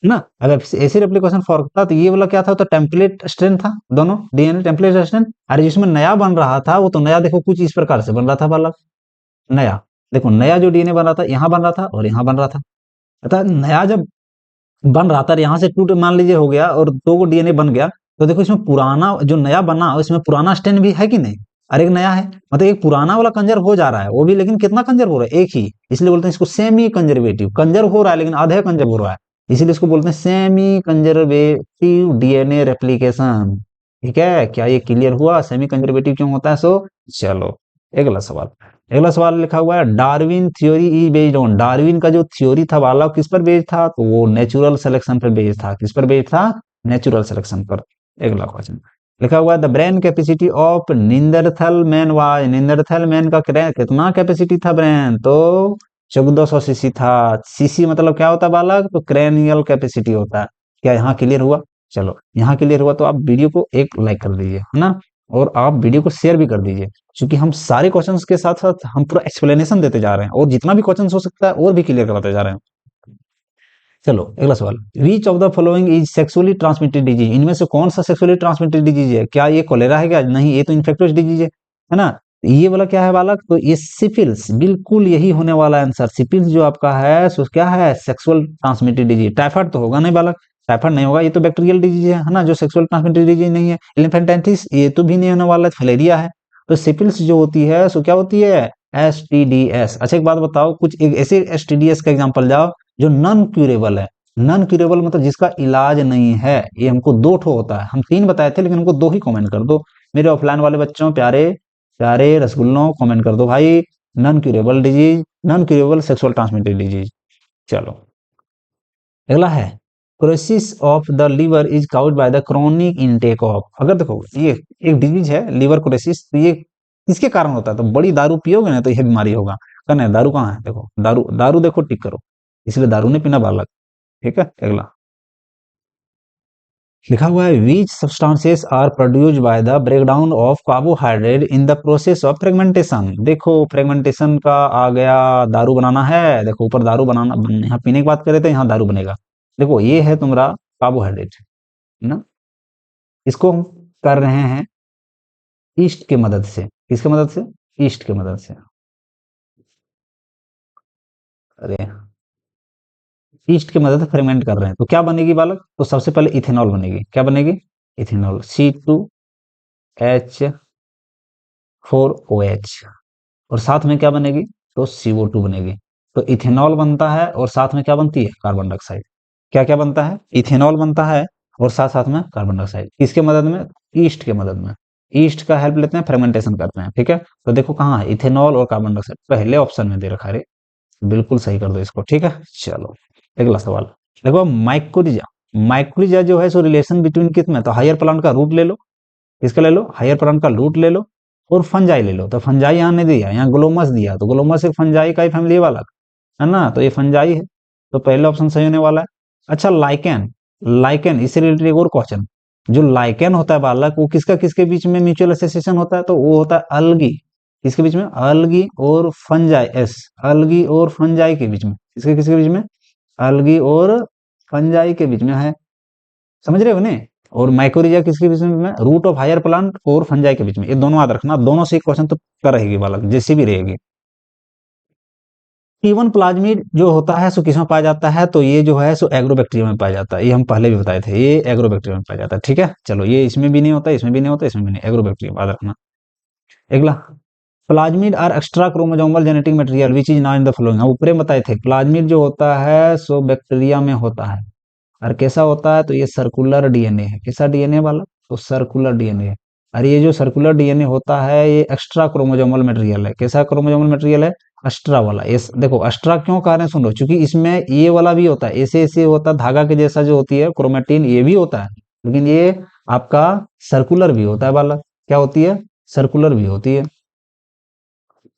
ना, अगर ऐसे रेप्लिकेशन फॉर्क था तो ये वाला क्या था, तो टेम्पलेट स्ट्रेंथ था, दोनों डीएनए टेम्पलेट स्ट्रेंथ। अरे जिसमें नया बन रहा था वो तो नया देखो कुछ इस प्रकार से बन रहा था बालक, नया देखो नया जो डीएनए बन रहा था यहाँ बन रहा था और यहाँ बन रहा था, अतः नया जब बन रहा था यहाँ से टूट मान लीजिए हो गया और 2 को डीएनए बन गया, तो देखो इसमें पुराना जो नया बना इसमें पुराना स्ट्रेन भी है कि नहीं, और एक नया है, मतलब एक पुराना वाला कंजर्व हो जा रहा है, वो भी लेकिन कितना कंजर्व हो रहा है, एक ही, इसलिए बोलते हैं इसको सेमी कंजर्वेटिव, कंजर्व हो रहा है लेकिन आधे कंजर्व हो रहा है, इसीलिए इसको बोलते हैं सेमी कंजर्वेटिव डीएनए रेप्लिकेशन। ठीक है, क्या ये क्लियर हुआ सेमी कंजर्वेटिव क्यों होता है, सो चलो अगला सवाल। अगला सवाल लिखा हुआ है Darwin theory is based on, Darwin का जो थ्योरी था बालक किस पर बेस्ड था, तो वो नेचुरल सिलेक्शन पर बेस्ड था, किस पर बेस्ड था, नेचुरल सिलेक्शन पर। अगला क्वेश्चन लिखा हुआ है the brain capacity of Neanderthal man was, Neanderthal man का कितना कैपेसिटी था ब्रेन, तो 1400 सीसी था, सीसी मतलब क्या होता है बालक, तो क्रेनियल कैपेसिटी होता है। क्या यहाँ क्लियर हुआ, चलो यहाँ क्लियर हुआ तो आप वीडियो को एक लाइक कर दीजिए, है ना। और आप वीडियो को शेयर भी कर दीजिए, क्योंकि हम सारे क्वेश्चंस के साथ साथ हम पूरा एक्सप्लेनेशन देते जा रहे हैं और जितना भी क्वेश्चन हो सकता है और भी क्लियर कराते जा रहे हैं। चलो अगला सवाल, विच of the following is sexually transmitted disease, इनमें से कौन सा सेक्सुअली ट्रांसमिटेड डिजीज है? क्या ये कोलेरा है? क्या नहीं, ये तो इन्फेक्टियस डिजीज है ना। ये वाला क्या है बालक? तो ये सिफिल्स, बिल्कुल यही होने वाला आंसर। सिफिल्स जो आपका है सो क्या है? Sexual transmitted disease. टाइफाइड तो होगा नहीं बालक, टाइफाइड नहीं होगा, ये तो बैक्टीरियल डिजीज है ना, जो सेक्सुअल ट्रांसमिटेड डिजीज नहीं है। इन्फेंटाइटिस ये तो भी नहीं होने वाला, फिलेरिया है। तो सिफिल्स जो होती है सो क्या होती है? एसटीडीएस। अच्छा एक बात बताओ, कुछ एक ऐसे एसटीडीएस का एग्जांपल जाओ जो नॉन क्यूरेबल है। नॉन क्यूरेबल मतलब जिसका इलाज नहीं है। ये हमको दो ठो होता है, हम तीन बताए थे लेकिन हमको दो ही कमेंट कर दो। मेरे ऑफलाइन वाले बच्चों, प्यारे प्यारे रसगुल्लों, कमेंट कर दो भाई, non curable disease, non curable sexual transmitted disease. चलो अगला है, cirrhosis of the liver is caused by the chronic intake of. अगर देखो ये एक डिजीज है लीवर क्रोसिस, तो ये किसके कारण होता है? तो बड़ी दारू पियोगे ना तो यह बीमारी होगा। कहना है दारू कहाँ है? देखो दारू, दारू देखो टिक करो, इसलिए दारू नहीं पीना बालक। ठीक है अगला लिखा हुआ है, which substances are produced by the breakdown of carbohydrate in the process of fermentation. देखो फ्रेगमेंटेशन का आ गया, दारू बनाना है। देखो ऊपर दारू बनाना, यहाँ पीने की बात कर रहे थे, यहाँ दारू बनेगा। देखो ये है तुम्हारा कार्बोहाइड्रेट, है ना। इसको हम कर रहे हैं ईस्ट की मदद से। किसकी मदद से? ईस्ट की मदद से। अरे ईस्ट की मदद से फर्मेंट कर रहे हैं, तो क्या बनेगी बालक? तो सबसे पहले इथेनॉल बनेगी। क्या बनेगी? Ethanol, C2H4OH। और साथ में क्या बनेगी? तो CO2 बनेगी। तो इथेनॉल बनता है और साथ में क्या बनती है? Carbon dioxide. क्या क्या बनता है? इथेनॉल बनता है और साथ साथ में कार्बन डाइऑक्साइड। किसके मदद में? ईस्ट के मदद में। ईस्ट का हेल्प लेते हैं, फर्मेंटेशन करते हैं। ठीक है, तो देखो कहाँ है इथेनॉल और कार्बन डाइऑक्साइड? पहले ऑप्शन में दे रखा है। बिल्कुल सही कर दो इसको। ठीक है चलो अगला सवाल देखो, माइक्रोरिजा। माइक्रोरिजा जो है सो रिलेशन बिटवीन किस में? तो हायर प्लांट का रूट ले लो। किसका ले लो? हायर प्लांट का रूट ले लो और फंजाई ले लो। तो फंजाई यहाँ नहीं दिया, यहाँ ग्लोमस दिया, तो ग्लोमस एक फंजाई का ही फैमिली वाला है ना, तो ये फंजाई है। तो पहला ऑप्शन सही होने वाला है। अच्छा लाइकेन, लाइकेन इससे रिलेटेड एक और क्वेश्चन, जो लाइकेन होता है बालक, वो किसका किसके बीच में म्यूचुअल एसोसिएशन होता है? तो वो होता है अलगी। किसके बीच में? अलगी और फंजाई। अलगी और फंजाई के बीच में। किसके किसके बीच में? अलगी और फंजाई के बीच में है। समझ रहे हो ने? और माइकोरिजा किसके बीच में? रूट ऑफ हायर प्लांट और फंजाई के बीच में। ये दोनों याद रखना, दोनों से एक क्वेश्चन तो कर रहेगी बालक, जैसी भी रहेगी। T1 प्लाज्मिड जो होता है सो किसमें पाया जाता है? तो ये जो है सो एग्रोबैक्टीरियम में पाया जाता है। ये हम पहले भी बताए थे, ये एग्रोबैक्टीरियम में पाया जाता है। ठीक है चलो, ये इसमें भी नहीं होता, इसमें भी नहीं होता, इसमें भी नहीं, एग्रोबैक्टीरियम याद रखना। अगला, plasmid are extrachromosomal genetic material which is not in the following. हम ऊपर बताए थे प्लाज्मिड जो होता है सो बैक्टीरिया में होता है। और कैसा होता है? तो ये सर्कुलर डीएनए है। कैसा डीएनए वाला? तो सर्कुलर डीएनए। और ये जो सर्कुलर डीएनए होता है ये एक्स्ट्रा क्रोमोसोमल मटेरियल है। कैसा क्रोमोसोमल मटेरियल है? एक्स्ट्रा वाला। ये देखो एक्स्ट्रा क्यों कह रहे हैं, सुनो, क्योंकि इसमें ये वाला भी होता है, ऐसे ऐसे होता है, धागा के जैसा जो होती है क्रोमेटिन, ये भी होता है, लेकिन ये आपका सर्कुलर भी होता है वाला। क्या होती है? सर्कुलर भी होती है।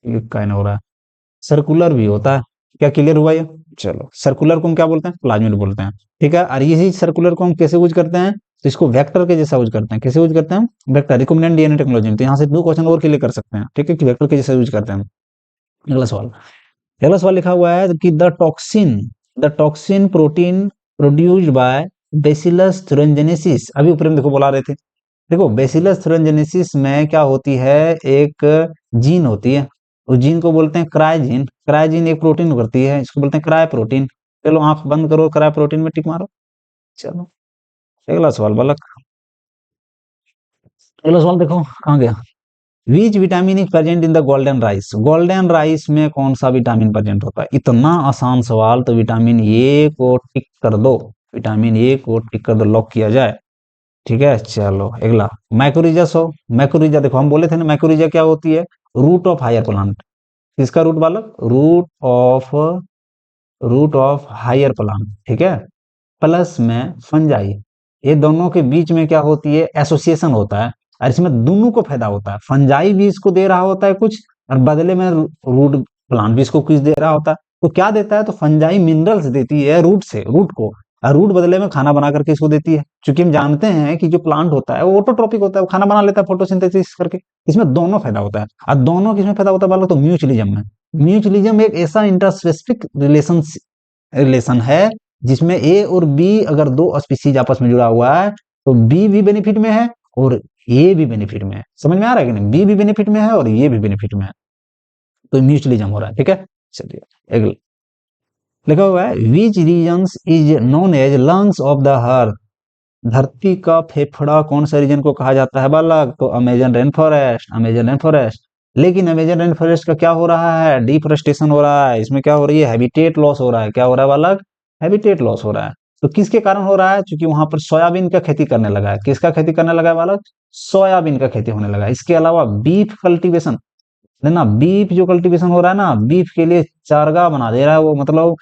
ये कहना हो रहा है सर्कुलर भी होता है। क्या क्लियर हुआ ये? चलो सर्कुलर को हम क्या बोलते हैं? प्लाज्मिड बोलते हैं। ठीक है, और यही सर्कुलर को हम कैसे यूज करते हैं? तो इसको वेक्टर के जैसा यूज करते हैं। कैसे यूज करते हैं? वेक्टर, रिकॉम्बिनेंट डीएनए टेक्नोलॉजी में। तो यहाँ से दो क्वेश्चन और क्लियर कर सकते हैं। ठीक है, कि वेक्टर के जैसा यूज करते हैं। अगला सवाल, अगला सवाल लिखा हुआ है कि the toxin protein produced by bacillus thuringiensis. अभी ऊपर में देखो बोला रहे थे, देखो बेसिलस थुरिनजेनेसिस में क्या होती है? एक जीन होती है, उस जीन को बोलते हैं क्रायजीन। क्रायजीन एक प्रोटीन करती है, इसको बोलते हैं क्राय प्रोटीन। चलो आंख बंद करो, क्राय प्रोटीन में टिक मारो। चलो अगला सवाल बालक, अगला सवाल देखो कहाँ गया। Which vitamin is present in the golden rice. Golden rice में कौन सा विटामिन प्रेजेंट होता है? इतना आसान सवाल, तो विटामिन ए को टिक कर दो, विटामिन ए को टिक कर दो, लॉक किया जाए। ठीक है चलो अगला, मैकोरिजा। मैकोरिजा देखो हम बोले थे ना, मैकोरिजा क्या होती है? Root of higher plant. किसका रूट बालक? Root of higher plant. ठीक है, प्लस में फंजाई। ये दोनों के बीच में क्या होती है? एसोसिएशन होता है, और इसमें दोनों को फायदा होता है। फंजाई भी इसको दे रहा होता है कुछ, और बदले में रूट प्लांट भी इसको कुछ दे रहा होता है। तो क्या देता है? तो फंजाई मिनरल्स देती है रूट से, रूट को, और रूट बदले में खाना बना करके इसको देती है, क्योंकि हम जानते हैं कि जो प्लांट होता है वो ऑटोट्रॉपिक होता है, वो खाना बना लेता है फोटोसिंथेसिस करके। इसमें दोनों फायदा होता है, और दोनों किसमें फायदा होता है बालक, तो म्यूचुअलिज्म में। म्यूचुअलिज्म एक ऐसा इंटरस्पेसिफिक रिलेशन है जिसमें ए और बी अगर दो स्पीसीज आपस में जुड़ा हुआ है तो बी भी बेनिफिट में है और ये भी बेनिफिट में है। समझ में आ रहा है कि नहीं, बी भी बेनिफिट में है और ये भी बेनिफिट में है, तो म्यूचुअलिज्म हो रहा है। ठीक है, चलिए अगला लिखा हुआ है which regions is known as lungs of the earth. धरती का फेफड़ा कौन सा रीजन को कहा जाता है बालक, तो Amazon rain forest, Amazon rain forest. लेकिन अमेजन रेन फॉरेस्ट का क्या हो रहा है, डिफोरेस्टेशन हो रहा है, इसमें क्या हो रही है, हैबिटेट लॉस हो रहा है। क्या हो रहा है बालक, हैबिटेट लॉस हो रहा है। तो किसके कारण हो रहा है, क्योंकि वहां पर सोयाबीन का खेती करने लगा है। किसका खेती करने लगा है बालक, सोयाबीन का खेती होने लगा है। इसके अलावा बीफ कल्टीवेशन है ना, बीफ जो कल्टीवेशन हो रहा है ना, बीफ के लिए चारगाह बना दे रहा है वो, मतलब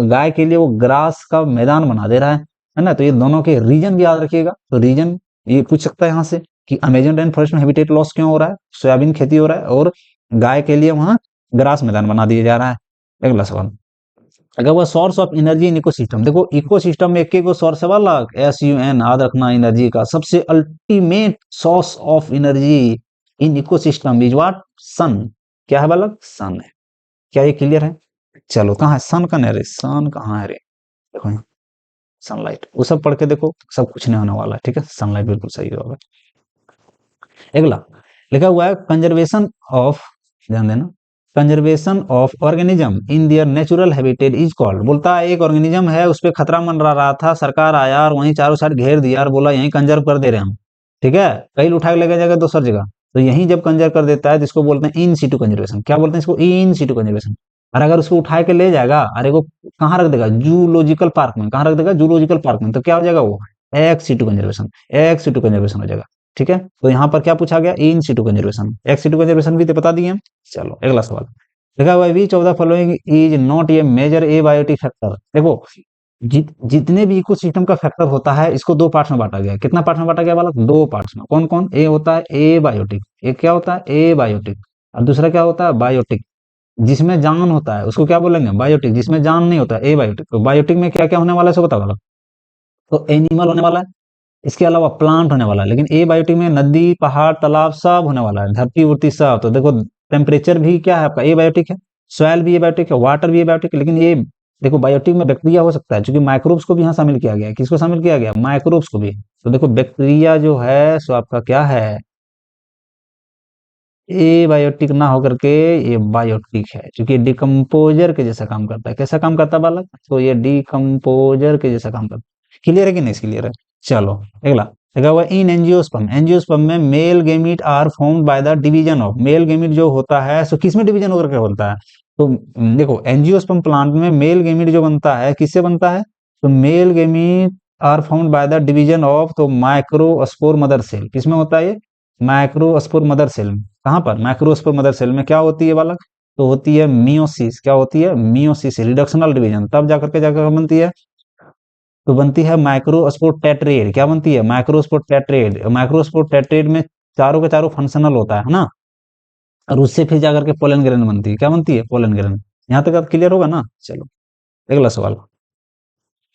गाय के लिए वो ग्रास का मैदान बना दे रहा है ना। तो ये दोनों के रीजन भी याद रखिएगा। तो रीजन ये पूछ सकता है यहाँ से कि अमेजन रेन फॉरेस्ट में हैबिटेट लॉस क्यों हो रहा है, सोयाबीन खेती हो रहा है और गाय के लिए वहां ग्रास मैदान बना दिया जा रहा है। अगला सवाल, अगर वो source of energy in ecosystem, देखो इकोसिस्टम में एक एक सोर्स है वाला, SUN याद रखना, एनर्जी का सबसे ultimate source of energy in ecosystem is what, sun. क्या है बालक, सन है। क्या ये क्लियर है, चलो कहाँ है सन, का नहीं रे, सन कहाँ है रे, देखो यहाँ सनलाइट, वो सब पढ़ के देखो, सब कुछ नहीं होने वाला है। ठीक है, सनलाइट बिल्कुल सही होगा। अगला लिखा हुआ है कंजर्वेशन ऑफ, ध्यान देना, conservation of organism in their natural habitat is called. बोलता है एक ऑर्गेनिज्म है, उस पर खतरा मंडरा रहा था, सरकार आया और वहीं चारों साइड घेर दिया और बोला यहीं कंजर्व कर दे रहे हम। ठीक है, कहीं उठा के लेके जाएगा दूसरी जगह, तो यहीं जब कंजर्व कर देता है तो इसको बोलते हैं इन सीटू कंजर्वेशन। क्या बोलते हैं इसको, इन सीटू कंजर्वेशन। और अगर उसको उठा के ले जाएगा, अरे वो कहाँ रख देगा, जूलॉजिकल पार्क में। कहाँ रख देगा, जूलॉजिकल पार्क में, तो क्या हो जाएगा वो, ex situ conservation, ex situ conservation हो जाएगा। ठीक है, तो यहाँ पर क्या पूछा गया, in situ conservation, ex situ conservation भी तो बता दिए हम। चलो अगला सवाल, देखा हुआ which of the following is not a major abiotic factor. देखो जितने भी इकोसिस्टम का फैक्टर होता है इसको दो पार्ट्स में बांटा गया है। कितना पार्ट्स में बांटा गया बालक, दो पार्ट्स में। कौन कौन, ए होता है ए बायोटिक, एक क्या होता है ए बायोटिक, और दूसरा क्या होता है बायोटिक। जिसमें जान होता है उसको क्या बोलेंगे, बायोटिक। जिसमें जान नहीं होता ए बायोटिक। तो बायोटिक में क्या क्या होने वाला है इसको बता बालक, तो एनिमल होने वाला है, इसके अलावा प्लांट होने वाला है। लेकिन ए बायोटिक में नदी पहाड़ तालाब सब होने वाला है, धरती उड़ती सब। तो देखो टेम्परेचर भी क्या है आपका ए बायोटिक है, सॉइल भी ए बायोटिक है, वाटर भी ए बायोटिक है। लेकिन ये देखो बायोटिक में बैक्टीरिया हो सकता है, क्योंकि माइक्रोब्स को भी यहाँ शामिल किया गया है। किसको शामिल किया गया, माइक्रोब्स को भी। तो देखो बैक्टीरिया जो है सो आपका क्या है, ए बायोटिक ना होकर के ये बायोटिक है, क्योंकि डिकम्पोजर के जैसा काम करता है। कैसा काम करता है बालक, तो ये डिकम्पोजर के जैसा काम करता है। क्लियर है कि नहीं, क्लियर है। चलो अगला लगा हुआ इन एंजियोस्पर्म, एंजियोस्पर्म में male gamete are formed by the division of, male gamete जो होता है सो किस में डिवीजन होकर के बनता है, तो देखो एंजियोस्पर्म प्लांट में मेल गेमीट जो बनता है किससे बनता है, तो male gamete are formed by the division of, तो माइक्रोस्पोर मदर सेल। किसमें होता है ये, माइक्रोस्पोर मदर सेल में। कहाँ पर, माइक्रोस्पोर मदर सेल में क्या होती है बालक, तो होती है मियोसिस। क्या होती है, मियोसिस, रिडक्शनल डिवीजन। तब जाकर बनती है, तो बनती है माइक्रोस्पोर टेट्रेड। क्या बनती है, माइक्रोस्पोर टेट्रेड। माइक्रोस्पोर टेट्रेड में चारों के चारों फंक्शनल होता है ना, और उससे फिर जाकर के पोलन ग्रेन बनती है। क्या बनती है, पोलन ग्रेन। यहाँ तक क्लियर होगा ना। चलो अगला सवाल,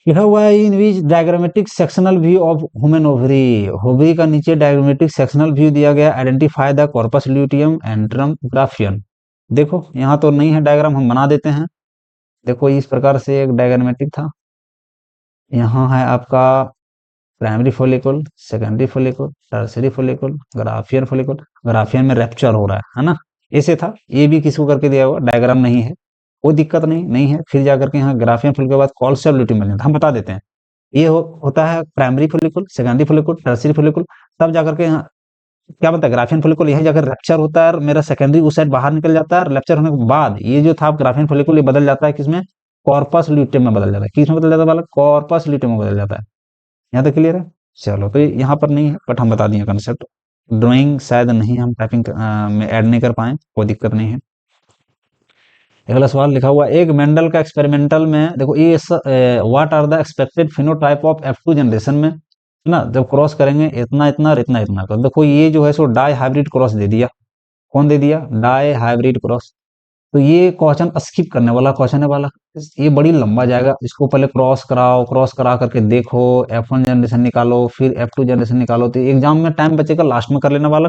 लिखा हुआ है in which diagrammatic sectional view of human ovary, ovary का नीचे डायग्रामेटिक सेक्शनल व्यू दिया गया, identify the corpus luteum antrum Graafian. देखो यहाँ तो नहीं है डायग्राम, हम बना देते हैं। देखो इस प्रकार से एक डायग्रामेटिक था, यहाँ है आपका primary follicle, secondary follicle, tertiary follicle, Graafian follicle. Graafian में रैप्चर हो रहा है ना, ऐसे था। ये भी किसको करके दिया हुआ, डायग्राम नहीं है, कोई दिक्कत नहीं, नहीं है। फिर जाकर के यहाँ ग्राफियन फोलिकल के बाद कॉल्सर ल्यूटियम मिल जाता है, हम बता देते हैं। ये होता है primary follicle, secondary follicle, tertiary follicle. तब जाकर के यहाँ क्या बनता है, ग्राफियन फोलिकल। यही जाकर रैप्चर होता है और मेरा सेकेंडरी उस साइड बाहर निकल जाता है। रैप्चर होने के बाद ये जो था ग्राफियन फोलिकल ये बदल जाता है किसमें, कॉर्पस ल्यूटियम में बदल जाता है। किसमें बदल जाता है बालक, कॉर्पस ल्यूटियम में बदल जाता है। यहाँ तक क्लियर है। चलो तो यहाँ पर नहीं है बट हम बता दिए कंसेप्ट। ड्राइंग शायद नहीं, हम टाइपिंग में ऐड नहीं कर पाए, कोई दिक्कत नहीं है। अगला सवाल लिखा हुआ एक मेंडल का एक्सपेरिमेंटल में, देखो ये what are the expected phenotype of F2 generation में, है ना, जब क्रॉस करेंगे इतना इतना और इतना इतना, तो देखो ये जो है सो डाई हाइब्रिड क्रॉस दे दिया। कौन दे दिया, डाई हाइब्रिड क्रॉस। तो ये क्वेश्चन स्किप करने वाला क्वेश्चन है वाला, ये बड़ी लंबा जाएगा, इसको पहले क्रॉस कराओ, क्रॉस करा करके देखो, F1 जनरेशन निकालो, फिर F2 जनरेशन निकालो, तो एग्जाम में टाइम बचेगा, लास्ट में कर लेने वाला।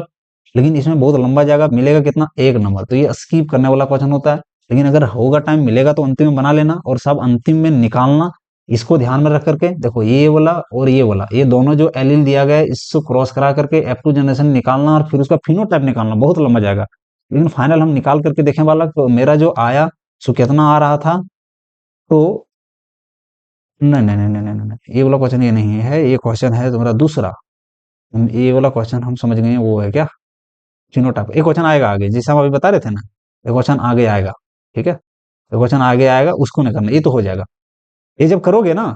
लेकिन इसमें बहुत लंबा जाएगा, मिलेगा कितना, 1 नंबर, तो ये स्किप करने वाला क्वेश्चन होता है। लेकिन अगर होगा टाइम मिलेगा तो अंतिम में बना लेना, और सब अंतिम में निकालना। इसको ध्यान में रख करके देखो, ये वाला और ये वाला, ये दोनों जो एलील दिया गया है, इसको क्रॉस करा करके F2 जनरेशन निकालना, और फिर उसका फिनोटाइप निकालना, बहुत लंबा जाएगा। लेकिन फाइनल हम निकाल करके देखें वाला, तो मेरा जो आया सो कितना आ रहा था, तो नहीं नहीं नहीं नहीं नहीं नहीं, ये वाला क्वेश्चन ये नहीं है, ये क्वेश्चन है तुम्हारा दूसरा। ये वाला क्वेश्चन हम समझ गए हैं, वो है क्या, फिनोटाइप। एक क्वेश्चन आएगा आगे, जैसे हम अभी बता रहे थे ना, ये क्वेश्चन आगे आएगा, ठीक है, ये क्वेश्चन आगे आएगा, उसको नहीं करना, ये तो हो जाएगा। ये जब करोगे ना,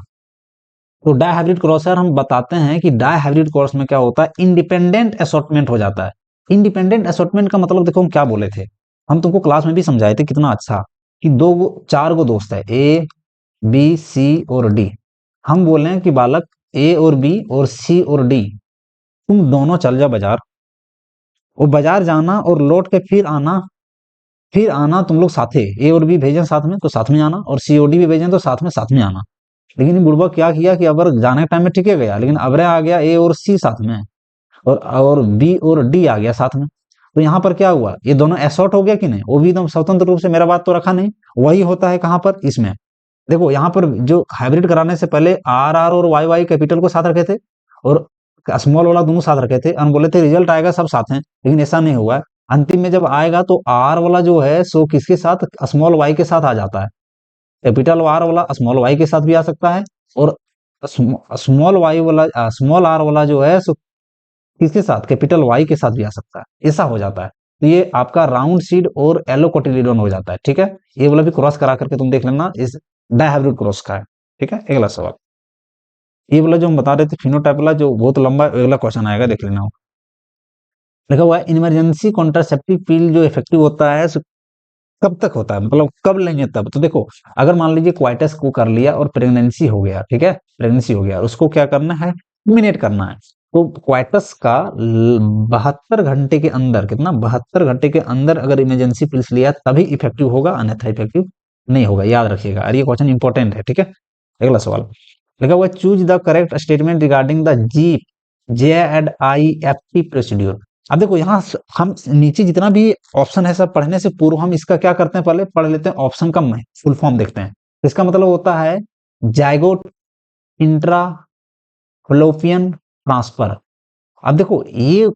तो डाई हाइब्रिड क्रॉसर हम बताते हैं कि डाई हाइब्रिड क्रॉस में क्या होता है, इंडिपेंडेंट असॉर्टमेंट हो जाता है। इंडिपेंडेंट असॉर्टमेंट का मतलब देखो हम क्या बोले थे, हम तुमको क्लास में भी समझाए थे कितना अच्छा, कि चार गो दोस्त है, ए बी सी और डी। हम बोले हैं कि बालक ए और बी और सी और डी, तुम दोनों चल जाओ बाजार, और बाजार जाना और लौट के फिर आना तुम लोग साथे, ए और बी भेजें साथ में तो साथ में आना, और सी और डी भी भेजें तो साथ में आना। लेकिन ये बुड़बक क्या किया कि अबर जाने के टाइम में ठीक है गया, लेकिन अबरे आ गया ए और सी साथ में, और बी और डी आ गया साथ में। तो यहाँ पर क्या हुआ, ये दोनों एसॉर्ट हो गया कि नहीं, वो भी एकदम स्वतंत्र रूप से, मेरा बात तो रखा नहीं, वही होता है कहाँ पर, इसमें। देखो यहाँ पर जो हाइब्रिड कराने से पहले आर आर और वाई वाई कैपिटल को साथ रखे थे, और स्मॉल वाला दोनों साथ रखे थे, और बोले थे रिजल्ट आएगा सब साथ हैं, लेकिन ऐसा नहीं हुआ है। अंतिम में जब आएगा तो आर वाला जो है सो किसके साथ, स्मॉल वाई के साथ आ जाता है। कैपिटल आर वाला स्मॉल वाई के साथ भी आ सकता है, और स्मॉल वाई वाला स्मॉल आर वाला जो है सो किसके साथ, कैपिटल वाई के साथ भी आ सकता है, ऐसा हो जाता है। तो ये आपका राउंड सीड और एलो कोटिलिडोन हो जाता है, ठीक है। ये वाला भी क्रॉस करा करके तुम देख लेना, इस डायहाइब्रिड क्रॉस का है, ठीक है। अगला सवाल, ये वाला जो हम बता रहे थे फिनोटाइप वाला, जो बहुत लंबा अगला क्वेश्चन आएगा, देख लेना। लिखा हुआ है इमरजेंसी कॉन्ट्रासेप्टिव पिल जो इफेक्टिव होता है कब तक होता है, मतलब कब लेंगे तब। तो देखो, अगर मान लीजिए क्वाइटस को कर लिया और प्रेगनेंसी हो गया, ठीक है, प्रेगनेंसी हो गया, उसको क्या करना है, टर्मिनेट करना है। तो क्वाइटस का 72 घंटे के अंदर, कितना, 72 घंटे के अंदर अगर इमरजेंसी पिल्स लिया तभी इफेक्टिव होगा, अन्यथा इफेक्टिव नहीं होगा, याद रखिएगा। और ये क्वेश्चन इंपॉर्टेंट है, ठीक है। अगला सवाल लिखा हुआ, choose the correct statement regarding the jeep JADIFT procedure. अब देखो यहाँ हम नीचे जितना भी ऑप्शन है सब पढ़ने से पूर्व हम इसका क्या करते हैं, पहले पढ़ लेते हैं ऑप्शन का फुल फॉर्म देखते हैं। इसका मतलब होता है जाइगोट इंट्रा फलोपियन ट्रांसफर। अब देखो ये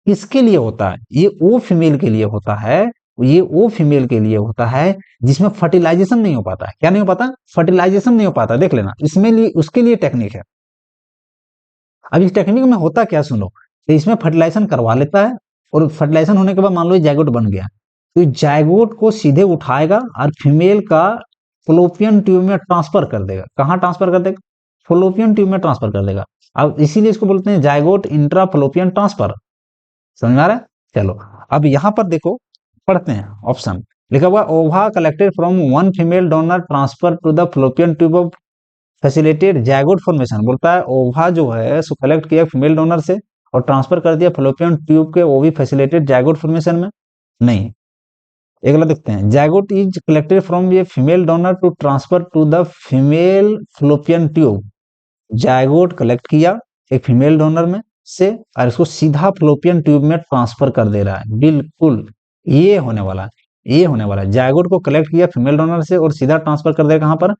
किसके लिए होता है, ये वो फीमेल के लिए होता है, ये वो फीमेल के लिए होता है जिसमें फर्टिलाइजेशन नहीं हो पाता है। क्या नहीं हो पाता, फर्टिलाइजेशन नहीं हो पाता, देख लेना, इसमें लिए उसके लिए टेक्निक है। अब इस टेक्निक में होता क्या सुनो, तो इसमें फर्टिलाइजेशन करवा लेता है, और फर्टिलाइजेशन होने के बाद मान लो जायगोट बन गया, तो जायगोट को सीधे उठाएगा और फीमेल का फ्लोपियन ट्यूब में ट्रांसफर कर देगा। कहाँ ट्रांसफर कर देगा, फ्लोपियन ट्यूब में ट्रांसफर कर देगा। अब इसीलिए इसको बोलते हैं जायगोट इंट्रा फ्लोपियन ट्रांसफर। समझ में आ रहा है, चलो अब यहाँ पर देखो, पढ़ते हैं ऑप्शन। लिखा हुआ ova collected from one female donor transfer to the fallopian tube of facilitate zygote formation. बोलता है ओवा जो है सो कलेक्ट किया फीमेल डोनर से और ट्रांसफर कर दिया फ्लोपियन ट्यूब के, वो भी फैसिलिटेट जायगोट फॉर्मेशन में नहीं। अगला देखते हैं, zygote is collected from a female donor to transfer to the female fallopian tube. Zygote collect किया एक फीमेल डोनर में से और इसको सीधा फ्लोपियन ट्यूब में ट्रांसफर कर दे रहा है, बिल्कुल ये होने वाला है, ये होने वाला है। जायगोट को कलेक्ट किया फीमेल डोनर से और सीधा ट्रांसफर कर दे कहां पर,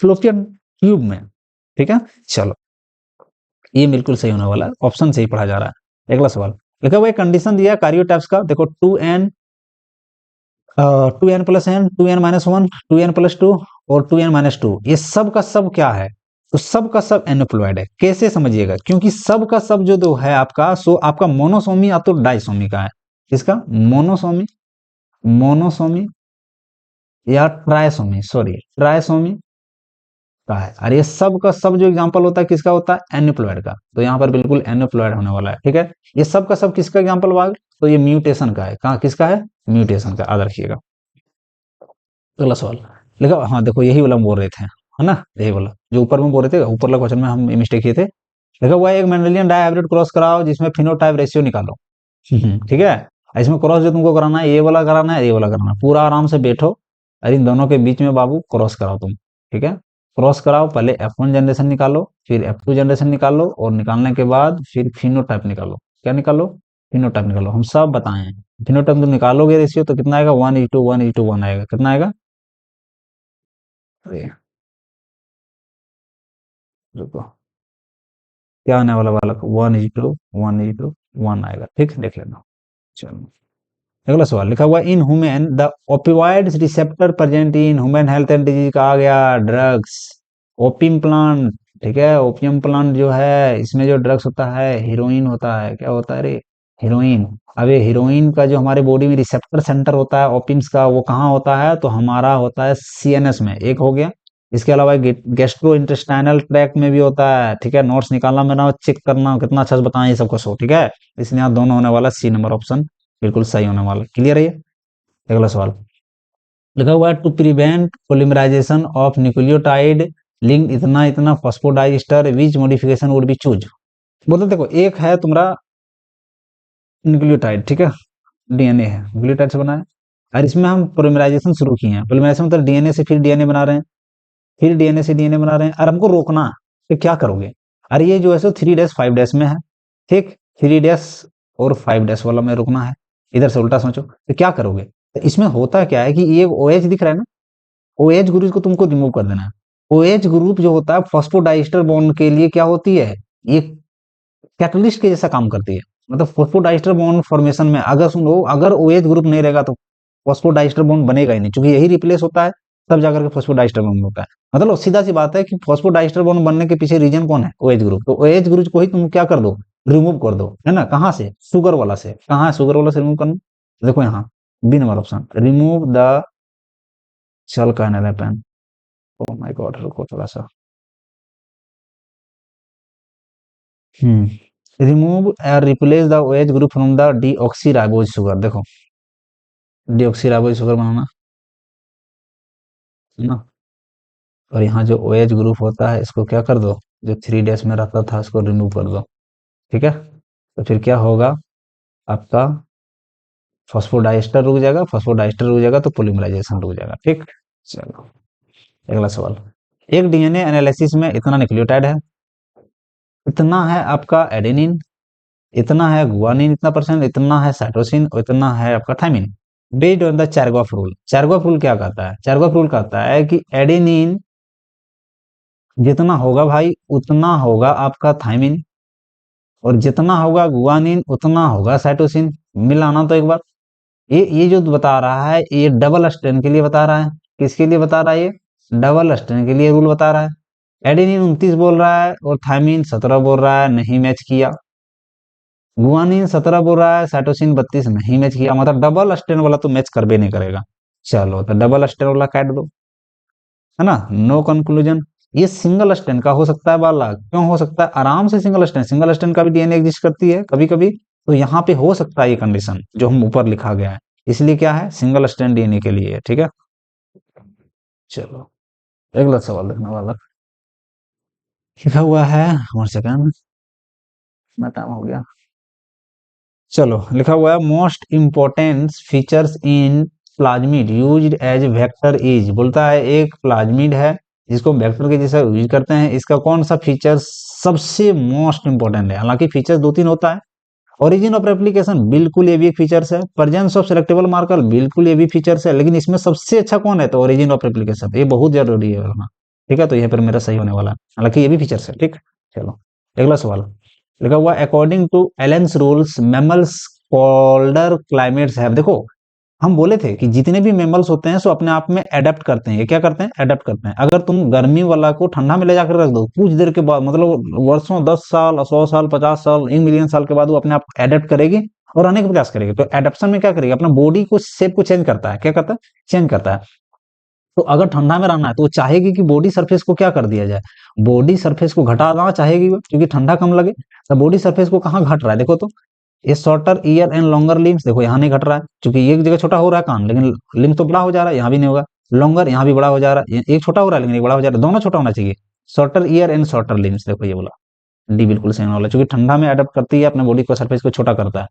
फ्लोपियन ट्यूब में, ठीक है। चलो ये बिल्कुल सही होने वाला है, ऑप्शन सही पढ़ा जा रहा है। अगला सवाल लिखा हुआ कंडीशन दिया कार्योटाइप्स का, देखो 2n 2n+n 2n-1 2n+2 और 2n-2, ये सब का सब क्या है, तो सब का सब एनोप्लॉइड है। कैसे समझिएगा, क्योंकि सब का सब जो है आपका सो आपका मोनोसोमी या तो डाइसोमी का है, इसका मोनोसोमी, मोनोसोमी या ट्राइसोमी, सॉरी ट्राइसोमी का है। और ये सब का सब जो एग्जांपल होता है किसका होता है, एन्यूप्लॉइड का। तो यहाँ पर बिल्कुल एन्यूप्लॉइड होने वाला है, ठीक है। ये सब का सब किसका एग्जांपल भाग, तो ये म्यूटेशन का है, कहाँ किसका है, म्यूटेशन का, याद रखिएगा। अगला सवाल लिखा, हाँ देखो यही वाला हम बोल रहे थे, है ना, यही वाला जो ऊपर में बोल रहे थे, ऊपर वाला क्वेश्चन में हम मिस्टेक किए थे। लिखा हुआ है एक मेंडेलियन डाई हाइब्रिड क्रॉस कराओ जिसमें फिनोटाइप रेशियो निकालो। ठीक है, इसमें क्रॉस जो तुमको कराना है, ये वाला कराना है, ये वाला कराना है, पूरा आराम से बैठो और इन दोनों के बीच में बाबू क्रॉस कराओ तुम, ठीक है। क्रॉस कराओ, पहले F1 जनरेशन निकालो, फिर F2 जनरेशन निकालो, और निकालने के बाद फिर फिनोटाइप निकालो। क्या निकालो? फिनोटाइप निकालो, हम सब बताए हैं। फिनोटाइप तुम निकालोगे रेशियो तो कितना आएगा? 1:1:1 आएगा। कितना आएगा? अरे रुको, क्या आने वाला बालक? 1:1:1 आएगा, ठीक, देख लेना। चलो, अगला सवाल लिखा हुआ in human the opioid receptor present in human health and disease का आ गया ड्रग्स, ओपियम प्लांट, ठीक है। ओपियम प्लांट जो है इसमें जो ड्रग्स होता है हीरोइन होता है। क्या होता है रे? हीरोइन। अब ये हीरोइन का जो हमारे बॉडी में रिसेप्टर सेंटर होता है ओपियम्स का, वो कहाँ होता है? तो हमारा होता है सीएनएस में, एक हो गया। इसके अलावा गैस्ट्रो इंटेस्टाइनल ट्रैक्ट में भी होता है, ठीक है। नोट्स निकालना मेरा, चेक करना कितना अच्छा से बताएं ये सबको सो, ठीक है। इसलिए यहाँ दोनों होने वाला, सी नंबर ऑप्शन बिल्कुल सही होने वाला। क्लियर है ये? अगला सवाल लिखा हुआ है to prevent polymerization of nucleotide link इतना इतना phosphodiester which modification would be choose. बोलते देखो, एक है तुम्हारा न्यूक्लियोटाइड, ठीक है, डीएनए है, न्यूक्लियोटाइड से बना है, और इसमें हम पोलिमराइजेशन शुरू किए हैं। पोलिमराइजेशन मतलब डीएनए से फिर डीएनए बना रहे हैं, फिर डीएनए से डीएनए बना रहे हैं, और हमको रोकना है, तो क्या करोगे? अरे ये जो है सो 3-5 में है, ठीक, 3 और 5 वाला में रुकना है। इधर से उल्टा सोचो, तो क्या करोगे? तो इसमें होता क्या है कि ये OH दिख रहा है ना, OH ग्रुप को तुमको रिमूव कर देना है। OH ग्रुप जो होता है फॉस्फोडाइस्टर बॉन्ड के लिए क्या होती है? ये कैटलिस्ट के जैसा काम करती है। मतलब फॉस्फोडाइस्टर बॉन्ड फॉर्मेशन में अगर सुनो, अगर OH ग्रुप नहीं रहेगा तो फॉस्फोडाइस्टर बॉन्ड बनेगा ही नहीं, क्योंकि यही रिप्लेस होता है तब जाकर के फॉस्फोडाइस्टर बॉन्ड होता है। मतलब सीधा सी बात है कि फॉस्फोडाइस्टर बॉन्ड बनने के पीछे रीजन कौन है? OH group. तो OH ग्रुप को ही तुम क्या कर दो? रिमूव कर दो, है ना। कहाँ से? शुगर वाला से। कहाँ है शुगर वाला से रिमूव करना? देखो यहाँ B number option, remove the, चल कहने लगे पेन, ओ माय गॉड, रुको थोड़ा सा, रिमूव और replace the OH group from the deoxyribose sugar. देखो डीऑक्सीराइबोज शुगर बनाना है ना, और यहाँ जो OH ग्रुप होता है इसको क्या कर दो? जो 3 में रहता था इसको रिमूव कर दो, ठीक है। तो फिर क्या होगा? आपका फॉस्फोडाइस्टर रुक जाएगा, फॉस्फोडाइस्टर रुक जाएगा तो पोलिमराइजेशन रुक जाएगा, ठीक। चलो, अगला सवाल, एक डीएनए एनालिसिस में इतना न्यूक्लियोटाइड है, इतना है आपका एडेनिन, इतना है गुआनिन, इतना परसेंट, इतना है साइटोसिन, और इतना है आपका thymine. Based on the Chargaff rule. Chargaff rule क्या कहता है? चैरगॉफ रूल कहता है कि एडेनिन जितना होगा भाई उतना होगा आपका थाइमिन, और जितना होगा गुआनिन उतना होगा साइटोसिन। मिलाना तो एक बार, ये जो बता रहा है ये डबल स्ट्रेन के लिए बता रहा है। किसके लिए बता रहा है? ये डबल स्ट्रेन के लिए रूल बता रहा है। एडेनिन 29 बोल रहा है और थाइमिन 17 बोल रहा है, नहीं मैच किया। गुआनिन 17 बोल रहा है, साइटोसिन 32 नहीं मैच किया, मतलब डबल स्ट्रेन वाला तो मैच कर भी नहीं करेगा। चलो तो डबल स्ट्रेन वाला काट दो, है ना। No conclusion. ये सिंगल स्ट्रेन का हो सकता है बाला, क्यों हो सकता है? आराम से सिंगल स्ट्रेन का भी डीएनए एग्जिस्ट करती है कभी कभी, तो यहाँ पे हो सकता है ये कंडीशन जो हम ऊपर लिखा गया है, इसलिए क्या है? सिंगल स्ट्रेन डीएनए के लिए, ठीक है। चलो, अगला सवाल देखने वाला लिखा हुआ है, वन सेकंड, इतना टाइम हो गया। चलो, लिखा हुआ है most important features in plasmid used as vector is. बोलता है एक प्लाज्मिड है जिसको वेक्टर के जैसा यूज करते हैं, इसका कौन सा फीचर सबसे मोस्ट इंपॉर्टेंट है? हालांकि फीचर्स 2-3 होता है। ओरिजिन ऑफ रेप्लिकेशन, बिल्कुल ये भी एक फीचर्स है। प्रेजेंस ऑफ सेलेक्टेबल मार्कर, बिल्कुल ये भी फीचर्स है। लेकिन इसमें सबसे अच्छा कौन है? तो ओरिजिन ऑफ रेप्लिकेशन, ये बहुत जरूरी है वरना, ठीक है। तो यहाँ पर मेरा सही होने वाला है, हालांकि ये भी फीचर्स है, ठीक। चलो, अगला सवाल लिखा हुआ according to Allen's rules mammals colder climates है। देखो, हम बोले थे कि जितने भी मैमल्स होते हैं सो अपने आप में एडेप्ट करते हैं। ये क्या करते हैं? एडेप्ट करते हैं। अगर तुम गर्मी वाला को ठंडा में ले जाकर रख दो, कुछ देर के बाद, मतलब वर्षों, 10 साल, 100 साल, 50 साल, 1 मिलियन साल के बाद वो अपने आप एडेप्ट करेगी और आने का प्रयास करेगी। तो एडेप्शन में क्या करेगी? अपना बॉडी को, शेप को चेंज करता है। क्या करता है? चेंज करता है। तो अगर ठंडा में रहना है तो वो चाहेगी कि बॉडी सरफेस को क्या कर दिया जाए? बॉडी सरफेस को घटाना चाहेगी वो, क्योंकि ठंडा कम लगे। तो बॉडी सरफेस को कहाँ घट रहा है? देखो तो, ये shorter year and longer limbs, देखो यहाँ नहीं घट रहा है क्योंकि एक जगह छोटा हो रहा है कान, लेकिन लिम्स तो बड़ा हो जा रहा है, यहाँ भी नहीं होगा। लॉन्गर, यहाँ भी बड़ा हो जा रहा है, एक छोटा हो रहा है लेकिन एक बड़ा हो जा रहा है, दोनों छोटा होना चाहिए। Shorter year and shorter limbs, देखो ये बोला डी बिल्कुल सही वाला, क्योंकि ठंडा में अडेप्ट करती है, अपने बॉडी को सरफेस को छोटा करता है।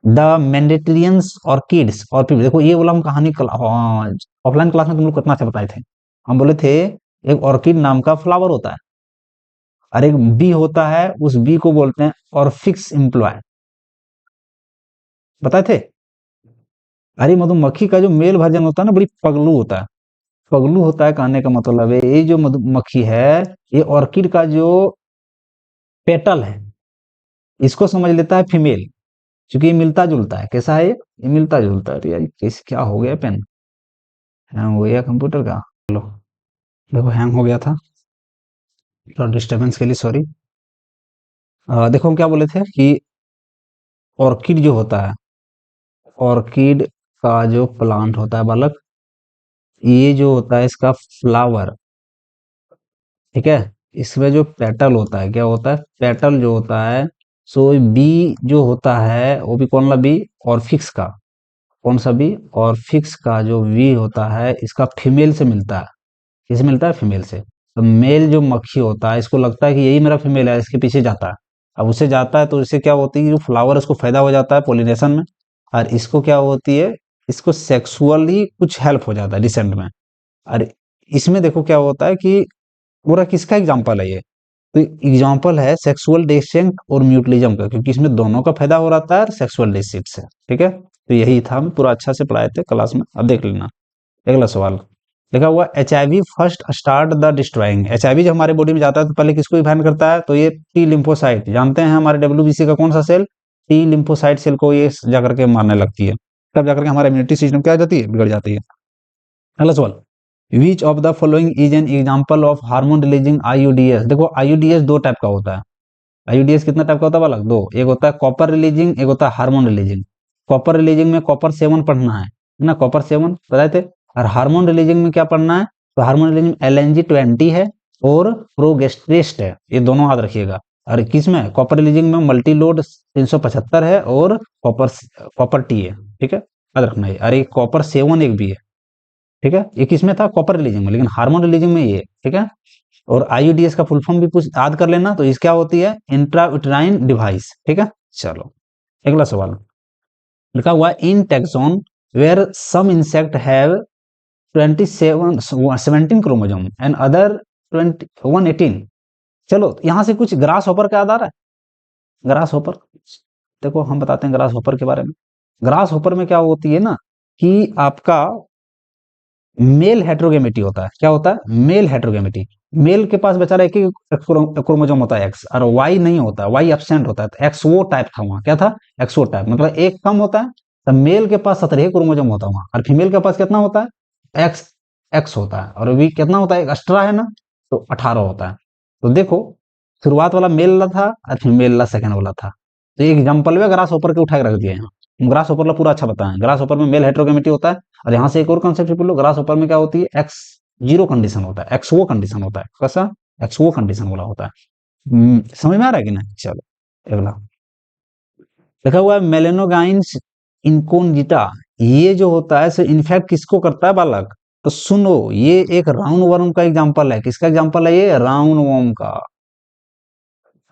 द मैंडेटेरियंस ऑर्किड्स और फिर देखो ये बोला हम कहानी ऑफलाइन क्लास में तुम लोग कितना अच्छा बताए थे। हम बोले थे एक ऑर्किड नाम का फ्लावर होता है और एक बी होता है, उस बी को बोलते हैं और फिक्स एम्प्लॉय, बताए थे। अरे मधुमक्खी का जो मेल वर्जन होता है ना, बड़ी पगलू होता है। पगलू होता है कहने का मतलब है ये जो मधुमक्खी है, ये ऑर्किड का जो पेटल है इसको समझ लेता है फीमेल, क्योंकि ये मिलता जुलता है। कैसा है ये मिलता जुलता है। अरे यार कैसे क्या हो गया, पेन हैंग हो गया कंप्यूटर का। लो देखो हैंग हो गया था, थोड़ा डिस्टरबेंस के लिए सॉरी। देखो हम क्या बोले थे कि ऑर्किड जो होता है, ऑर्किड का जो प्लांट होता है बालक, ये जो होता है इसका फ्लावर, ठीक है, इसमें जो पेटल होता है, क्या होता है पेटल जो होता है, सो बी जो होता है वो भी कौन सा बी, और फिक्स का, कौन सा बी, और फिक्स का जो वी होता है इसका फीमेल से मिलता है। किससे मिलता है, फीमेल से। तो मेल जो मक्खी होता है इसको लगता है कि यही मेरा फीमेल है, इसके पीछे जाता है। अब उसे जाता है तो इससे क्या होती है, जो फ्लावर इसको फायदा हो जाता है पोलिनेशन में, और इसको क्या होती है, इसको सेक्सुअली कुछ हेल्प हो जाता है डिसेंट में। और इसमें देखो क्या होता है कि पूरा किसका एग्जाम्पल है ये, तो एग्जाम्पल है सेक्सुअल डिसेंट और म्यूटलिज्म का, क्योंकि इसमें दोनों का फायदा हो रहा है सेक्सुअल डिसेंट से। ठीक है, तो यही था, हम पूरा अच्छा से पढ़ाए थे क्लास में। अब देख लेना अगला सवाल। लिखा हुआ HIV first start the destroying. HIV जब हमारे बॉडी में जाता है तो पहले किसको इन्वाइट करता है, तो ये टी लिम्फोसाइट, जानते हैं हमारे WBC का कौन सा सेल, टी लिम्फोसाइट सेल को ये जाकर के मारने लगती है, तब जाकर के हमारा इम्यूनिटी सिस्टम क्या हो जाती है, बिगड़ जाती है। अगला सवाल, विच of the following is an example of hormone releasing IUDs। देखो IUDs दो टाइप का होता है। IUDs कितना टाइप का होता है बालक, दो, एक होता है कॉपर रिलीजिंग, एक होता है हार्मोन रिलीजिंग। कॉपर रिलीजिंग में कॉपर 7 पढ़ना है ना, कॉपर 7 बताए थे। और हार्मोन रिलीजिंग में क्या पढ़ना है, तो हार्मोन रिलीजिंग में LNG-20 है और प्रोगेस्टेस्ट है, ये दोनों याद रखिएगा। और किस में, कॉपर रिलीजिंग में मल्टी लोड 375 है और कॉपर कॉपर टी है, ठीक है, याद रखना है। अरे कॉपर 7 एक भी है, ठीक है, ये किसमें था, कॉपर रिलीजिंग में, लेकिन हार्मोन रिलीजिंग में ये, ठीक है। और IUDs का फुल फॉर्म भी कुछ याद कर लेना, तो इस क्या होती है, इंट्रायूटेराइन डिवाइस, ठीक है। चलो अगला सवाल, लिखा हुआ in taxon where some insect have 17 chromosome and other 118। चलो यहां से कुछ ग्रास हॉपर का याद आ रहा है, ग्रास हॉपर, देखो हम बताते हैं ग्रास हॉपर के बारे में। ग्रास हॉपर में क्या होती है ना, कि आपका मेल हेट्रोगेमिटी होता है। क्या होता है, मेल हेट्रोगेमिटी। मेल के पास बेचारा एक ही क्रोमोसोम होता है एक्स, और वाई नहीं होता, वाई एब्सेंट होता है। तो एक्सओ टाइप था वहां, क्या था, एक्सओ टाइप, मतलब एक कम होता है। तो मेल के पास 17 क्रोमोसोम होता है वहां, और फीमेल के पास कितना होता है, एक्स एक्स होता है। और अभी कितना होता है, एक्स्ट्रा है ना, तो 18 होता है। तो देखो शुरुआत वाला मेल वाला था और फीमेल वाला सेकंड वाला था। तो एक एग्जाम्पल में ग्रास ऊपर के उठा के रख दिया यहाँ। ग्रास ऊपर वाला पूरा अच्छा बताया, ग्रास ऊपर में मेल हेट्रोगेमिटी होता है। और यहाँ से एक और कंसेप्ट बोलो, ग्रास ऊपर में क्या होती है, एक्स जीरो कंडीशन होता है, एक्सओ कंडीशन होता है। कैसा, एक्सओ कंडीशन वाला होता है। समझ में आ रहा है कि नहीं। चलो अगला, लिखा हुआ है मेलेनोगाइन्स इनकोनिटा। ये जो होता है सो इन्फेक्ट किसको करता है बालक, तो सुनो ये एक राउंड वर्म का एग्जांपल है। किसका एग्जांपल है ये, राउंड वर्म का,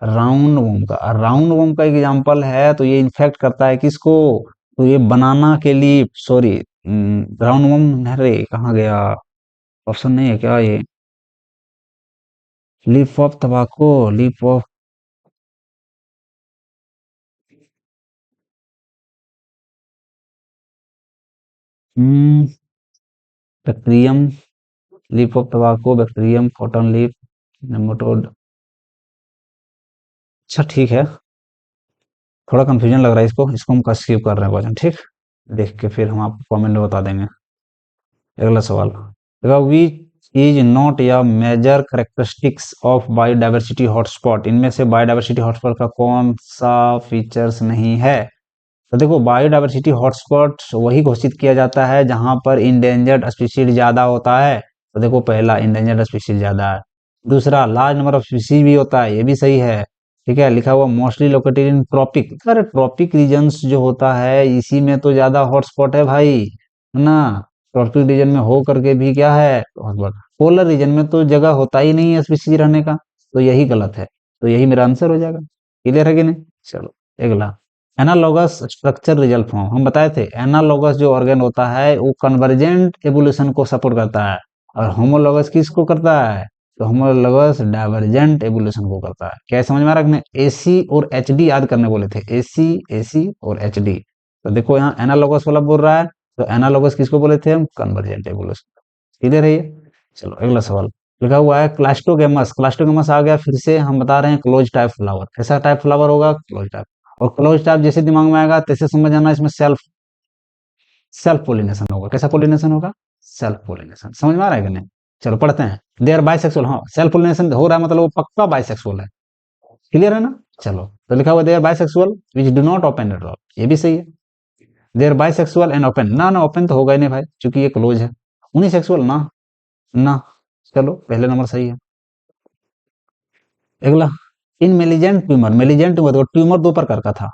राउंड वर्म का। राउंड वर्म का एग्जांपल है, तो ये इन्फेक्ट करता है किसको, तो ये बनाना के लिए, सॉरी राउंड वर्म, अरे कहाँ गया, ऑप्शन नहीं है क्या ये, leaf of tobacco, leaf of, bacterium, leaf of tobacco, bacterium, cotton leaf, nematode. अच्छा ठीक है, थोड़ा कंफ्यूजन लग रहा है, इसको इसको हम स्किप कर रहे हैं क्वेश्चन, ठीक, देख के फिर हम आपको कमेंट में बता देंगे। अगला सवाल, which is not a major characteristics of biodiversity hotspot. इनमें से बायोडाइवर्सिटी हॉटस्पॉट का कौन सा फीचर्स नहीं है। तो देखो बायोडाइवर्सिटी हॉटस्पॉट वही घोषित किया जाता है जहां पर इंडेंजर्ड स्पीशीज ज्यादा होता है। तो देखो पहला इंडेंजर्ड स्पीशीज ज्यादा है, दूसरा लार्ज नंबर ऑफ स्पीशीज भी होता है, ये भी सही है, ठीक है। लिखा हुआ मोस्टली लोकेटेड इन ट्रॉपिक, अरे ट्रॉपिक रीजन्स जो होता है इसी में तो ज्यादा हॉटस्पॉट है भाई, है ना। ट्रॉपिक रीजन में हो करके भी क्या है हॉटस्पॉट, पोलर रीजन में तो जगह होता ही नहीं है स्पीशीज रहने का, तो यही गलत है। तो यही मेरा आंसर हो जाएगा। क्लियर है कि नहीं। चलो अगला, एनालॉगस स्ट्रक्चर रिजल्ट फॉर्म हम बताए थे, एनालॉगस जो ऑर्गेन होता है वो कन्वर्जेंट एवोल्यूशन को सपोर्ट करता है, और होमोलॉगस किसको करता है, तो होमोलॉगस डाइवर्जेंट एवोल्यूशन को करता है। क्या समझ में आ रहा है? एसी और एचडी याद करने बोले थे, एसी एसी और एचडी। तो देखो यहाँ एनालॉगस वाला बोल रहा है, तो एनालॉगस किसको बोले थे हम, कन्वर्जेंट एवोल्यूशन। क्लियर है ये? चलो अगला सवाल लिखा हुआ है क्लास्टोगेमस। क्लास्टोगेमस आ गया, फिर से हम बता रहे हैं क्लोज टाइप फ्लावर। कैसा टाइप फ्लावर होगा, क्लोज टाइप। और क्लोज टाइप जैसे दिमाग में आएगा तैसे समझ जाना इसमें सेल्फ सेल्फ पोलिनेशन होगा। कैसा पोलिनेशन होगा, सेल्फ पोलिनेशन। समझ में आ रहा है कि नहीं? चलो पढ़ते हैं। दे आर बाइसेक्सुअल, हाँ सेल्फ पोलिनेशन हो रहा है मतलब वो पक्का बाइसेक्सुअल है। क्लियर है ना? चलो तो लिखा हुआ they are bisexual which do not open at all, ये भी सही है। They are bisexual and open, ना ना ओपन तो होगा ही नहीं भाई, क्योंकि ये क्लोज है। यूनिसेक्सुअल ना, ना। चलो पहले नंबर सही है। अगला, इन मेलिजेंट ट्यूमर, मेलिजेंट ट्यूमर तो ट्यूमर दो प्रकार का था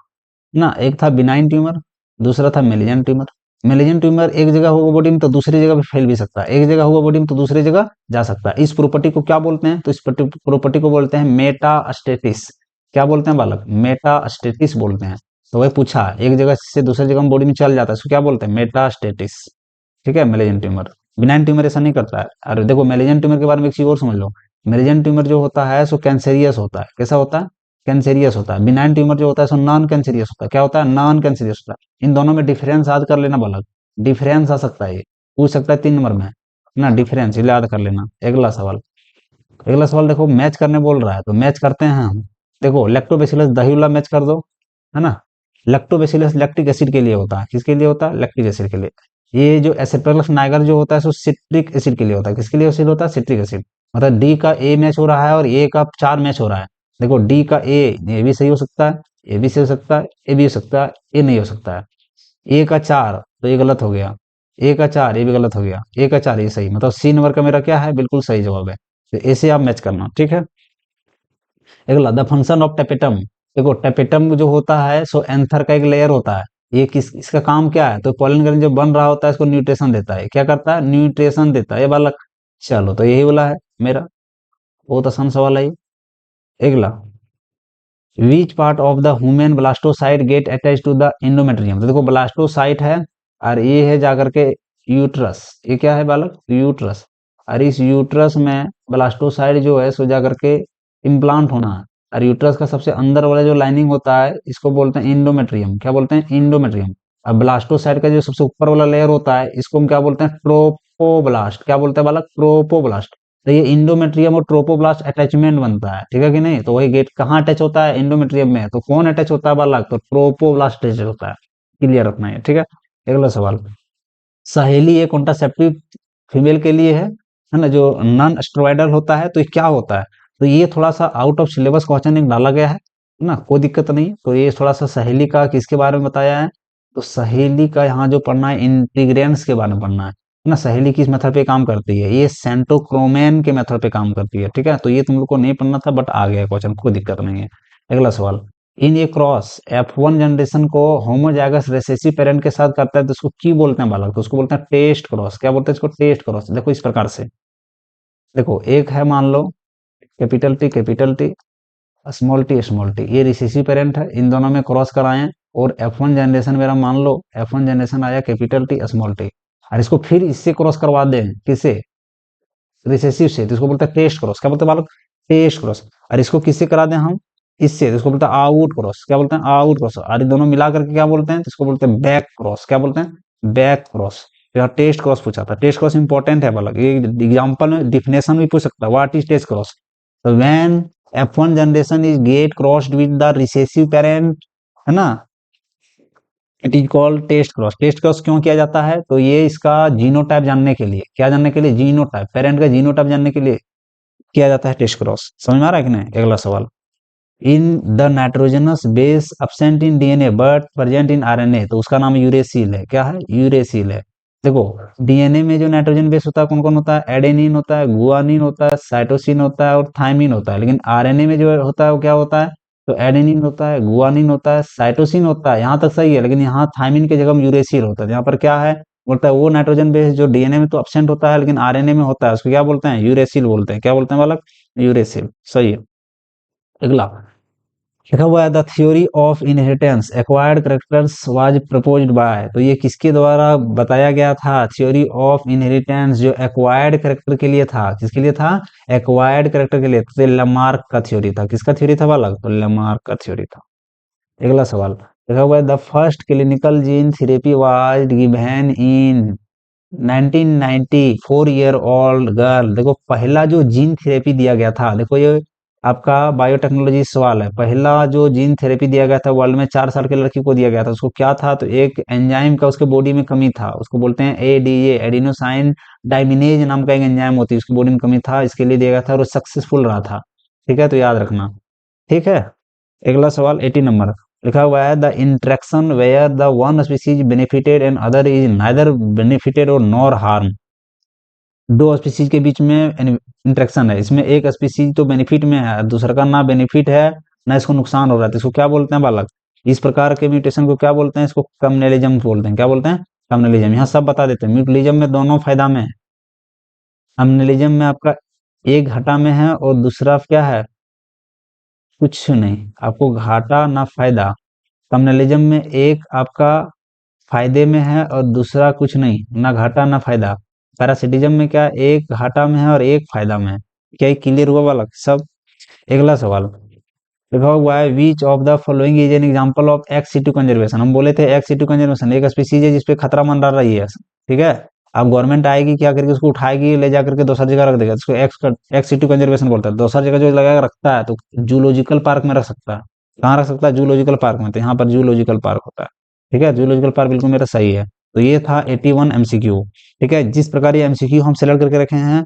ना, एक था बिनाइन ट्यूमर, दूसरा था मेलिजेंट ट्यूमर। मेलिजेंट ट्यूमर एक जगह होगा बॉडी में तो दूसरी जगह भी फैल भी सकता है, एक जगह होगा बॉडी में तो दूसरी जगह जा सकता है। इस प्रॉपर्टी को क्या बोलते हैं, तो इस प्रॉपर्टी को बोलते हैं मेटास्टेटिस। क्या बोलते हैं बालक, मेटास्टेटिस बोलते हैं। तो वही पूछा, एक जगह से दूसरी जगह बॉडी में चल जाता है, इसको क्या बोलते हैं, मेटास्टेटिस। ठीक है, मेलिजेंट ट्यूमर। बिनाइन ट्यूमर ऐसा नहीं करता है। और देखो मेलिजेंट ट्यूमर के बारे में एक चीज और समझ लो, मेलिजेंट ट्यूमर जो होता है सो कैंसेरियस होता है। कैसा होता है, कैंसेरियस होता है। बिनाइन ट्यूमर जो होता है सो नॉन कैंसेरियस होता है। क्या होता है, नॉन कैंसेरियस होता है। इन दोनों में डिफरेंस याद कर लेना बालक, डिफरेंस आ सकता है, ये पूछ सकता है 3 नंबर में ना, डिफरेंस याद कर लेना। अगला सवाल, अगला सवाल देखो मैच करने बोल रहा है, तो मैच करते हैं हम। देखो लैक्टोबैसिलस दही वाला मैच कर दो, है ना। लैक्टोबैसिलस लैक्टिक एसिड के लिए होता है, किसके लिए होता है, लैक्टिक एसिड के लिए। ये जो एसिटोलस नाइगर जो होता है सो सिट्रिक एसिड के लिए होता है। किसके लिए एसिड होता है, सिट्रिक एसिड। मतलब डी का ए मैच हो रहा है और ए का 4 मैच हो रहा है। देखो डी का ए, ये भी सही हो सकता है, ये भी सही हो सकता है, ये भी हो सकता है, ये नहीं हो सकता है। ए का 4 तो ये गलत हो गया, ए का 4 ये भी गलत हो गया, ए का 4 ये सही। मतलब सी नंबर का मेरा क्या है, बिल्कुल सही जवाब है। तो ऐसे आप मैच करना, ठीक है। अगला, द फंक्शन ऑफ टेपेटम। देखो टेपेटम जो होता है सो एंथर का एक लेयर होता है। ये किस, इसका काम क्या है, तो पोलन ग्रेन जो बन रहा होता है इसको न्यूट्रिशन देता है। क्या करता है, न्यूट्रिशन देता है ये बालक। चलो तो यही वाला है मेरा, बहुत आसान सवाल है ये। अगला, which part of the human blastocyst get attach to the endometrium. तो देखो ब्लास्टोसाइट है और ये है जाकर के यूट्रस। ये क्या है बालक, यूट्रस। और इस यूट्रस में ब्लास्टोसाइट जो है सो जाकर के इम्प्लांट होना है। और यूट्रस का सबसे अंदर वाला जो लाइनिंग होता है इसको बोलते हैं इंडोमेट्रियम। क्या बोलते हैं, इंडोमेट्रियम। और ब्लास्टोसाइट का जो सबसे ऊपर वाला लेयर होता है इसको हम क्या बोलते हैं, ट्रोपोब्लास्ट। क्या बोलते हैं बालक, ट्रोपोब्लास्ट। तो ये इंडोमेट्रियम और ट्रोपोब्लास्ट अटैचमेंट बनता है, ठीक है कि नहीं। तो वही गेट कहाँ अटैच होता है, इंडोमेट्रियम में। तो कौन अटैच होता है बालक, तो ट्रोपोब्लास्ट अटैच होता है। क्लियर रखना है, ठीक है। अगला सवाल, सहेली एक कॉन्ट्रासेप्टिव फीमेल के लिए है ना, जो नॉन स्टेरॉयडल होता है। तो ये क्या होता है, तो ये थोड़ा सा आउट ऑफ सिलेबस क्वेश्चन एक डाला गया है ना, कोई दिक्कत नहीं। तो ये थोड़ा सा सहेली का किसके बारे में बताया है, तो सहेली का यहाँ जो पढ़ना है इंटीग्रेंट्स के बारे में पढ़ना है ना। सहेली किस मेथड पे काम करती है, ये सेंटोक्रोमेन के मेथड पे काम करती है, ठीक है। तो ये तुम लोग को नहीं पढ़ना था बट आ गया क्वेश्चन, कोई दिक्कत नहीं है। अगला सवाल, इन ए क्रॉस F1 जनरेशन को होमोजाइगस रिसेसिव पेरेंट के साथ करता है तो उसको की बोलते हैं बालक, तो उसको बोलते हैं टेस्ट क्रॉस। क्या बोलते हैं इसको, टेस्ट क्रॉस। देखो इस प्रकार से, देखो एक है मान लो कैपिटल टी स्मॉल टी, ये रिसेसिव पेरेंट है, इन दोनों में क्रॉस कराएं और F1 जनरेशन मेरा मान लो F1 जनरेशन आया कैपिटल टी स्मॉल टी, और इसको फिर इससे क्रॉस करवा दें, किससे, रिसेसिव से, तो इसको बोलते हैं टेस्ट क्रॉस। क्या बोलते हैं बालक, टेस्ट क्रॉस। और इसको किससे करा दें हम, इससे, तो इसको बोलते हैं आउट क्रॉस। क्या बोलते हैं, आउट क्रॉस। और ये दोनों मिला करके क्या बोलते हैं, तो इसको बोलते हैं बैक क्रॉस। क्या बोलते हैं, बैक क्रॉस। यहाँ टेस्ट क्रॉस पूछा था, टेस्ट क्रॉस इंपॉर्टेंट है बालक, ये एग्जाम्पल में डिफिनेशन भी पूछ सकता है, व्हाट इज टेस्ट क्रॉस। तो when F1 generation is get crossed with the recessive parent, है ना, it is called test cross. Test cross क्यों किया जाता है, तो ये इसका जीनोटाइप जानने के लिए, क्या जानने के लिए, जीनोटाइप, पेरेंट का जीनोटाइप जानने के लिए किया जाता है टेस्ट क्रॉस। समझ में आ रहा है कि नहीं। अगला सवाल, in the nitrogenous base absent in DNA but present in RNA, तो उसका नाम यूरेसिल है। क्या है, यूरेसिल है। देखो डीएनए में जो नाइट्रोजन बेस होता है कौन कौन होता है, एडेनिन होता है, गुआनिन होता है, साइटोसिन होता है और थाइमिन होता है। लेकिन आरएनए में जो होता है वो क्या होता है, तो एडेनिन होता है, गुआनिन होता है, साइटोसिन होता है। यहाँ तक सही है, लेकिन यहाँ थाइमिन की जगह यूरेसिल होता है। यहाँ पर क्या है, बोलता है वो नाइट्रोजन बेस जो डीएनए में तो अब्सेंट होता है लेकिन आरएनए में होता है, उसको क्या बोलते हैं, यूरेसिल बोलते हैं। क्या बोलते हैं बालक, यूरेसिल, सही है। अगला, लिखा हुआ है the theory of inheritance acquired characters was proposed by, तो ये किसके द्वारा बताया गया था? थ्योरी ऑफ इनहेरिटेंस जो एक्वायर्ड करेक्टर के लिए था, किसके लिए था? एक्वायर्ड करेक्टर के लिए, तो लेमार्क का थ्योरी था। किसका थ्योरी था बालक? तो लेमार्क का थ्योरी था। अगला सवाल लिखा हुआ है the first clinical gene therapy was given in 1990 4 year old girl. देखो पहला जो जीन थेरेपी दिया गया था, देखो ये आपका बायोटेक्नोलॉजी सवाल है। पहला जो जीन थेरेपी दिया गया था वर्ल्ड में 4 साल की लड़की को दिया गया था, उसको क्या था? तो एक एंजाइम का उसके बॉडी में कमी था, उसको बोलते हैं एडीए, एडिनोसाइन डाइमिनेज नाम का एक एंजाइम होती है, उसकी बॉडी में कमी था, इसके लिए दिया गया था और सक्सेसफुल रहा था। ठीक है, तो याद रखना। ठीक है, अगला सवाल 80 नंबर लिखा हुआ है the interaction where the one species benefited and other is neither benefited or nor harm. दो स्पीसीज के बीच में इंटरेक्शन है, इसमें एक स्पीसीज तो बेनिफिट में है, दूसरा का ना बेनिफिट है ना इसको नुकसान हो रहा है, तो इसको क्या बोलते हैं बालक? इस प्रकार के म्यूटेशन को क्या बोलते हैं? इसको कम्युनलिज्म बोलते हैं। क्या बोलते हैं? कम्युनलिज्म। यहाँ सब बता देते हैं, म्यूटलिज्म में दोनों फायदा में है, कम्युनलिज्म में आपका एक घाटा में है और दूसरा क्या है? कुछ नहीं, आपको घाटा ना फायदा। कम्युनलिज्म में एक आपका फायदे में है और दूसरा कुछ नहीं, ना घाटा ना फायदा। पैरासिटिज्म में क्या? एक घाटा में है और एक फायदा में है। क्या ये क्लियर हुआ बालक सब? अगला सवाल लिखा हुआ है which of the following is an example of ex situ conservation. हम बोले थे एक्स सिटू कंजर्वेशन एक स्पीसीज है जिसपे खतरा मंडरा रही है। ठीक है, अब गवर्नमेंट आएगी क्या करके उसको उठाएगी, ले जाकर के दूसरी जगह रख देगा, इसको एक्स सिटू कंजर्वेशन बोलता है। दूसरी जगह जो लगा के रखता है तो जूलॉजिकल पार्क में रख सकता है। कहाँ रख सकता है? जूलॉजिकल पार्क में, तो यहाँ पर जूलॉजिकल पार्क होता है। ठीक है, जूलॉजिकल पार्क बिल्कुल मेरा सही है। तो ये था 81 एमसीक्यू। ठीक है, जिस प्रकार ये एमसीक्यू हम सेलेक्ट करके रखे हैं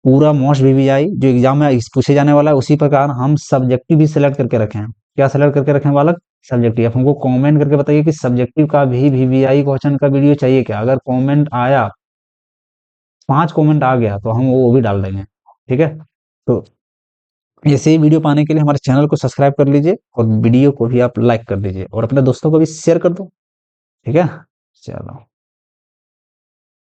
पूरा मोस्ट वीवीआई जो एग्जाम में पूछे जाने वाला है, उसी प्रकार हम सब्जेक्टिव भी सिलेक्ट करके रखे हैं। क्या सिलेक्ट करके रखे हैं बालक? सब्जेक्टिव। आप हमको कमेंट करके बताइए कि सब्जेक्टिव का भी वीवीआई क्वेश्चन का वीडियो चाहिए क्या? अगर कमेंट आया, 5 कमेंट आ गया तो हम वो भी डाल देंगे। ठीक है, तो ऐसे ही वीडियो पाने के लिए हमारे चैनल को सब्सक्राइब कर लीजिए और वीडियो को भी आप लाइक कर दीजिए और अपने दोस्तों को भी शेयर कर दो। ठीक है, चलो।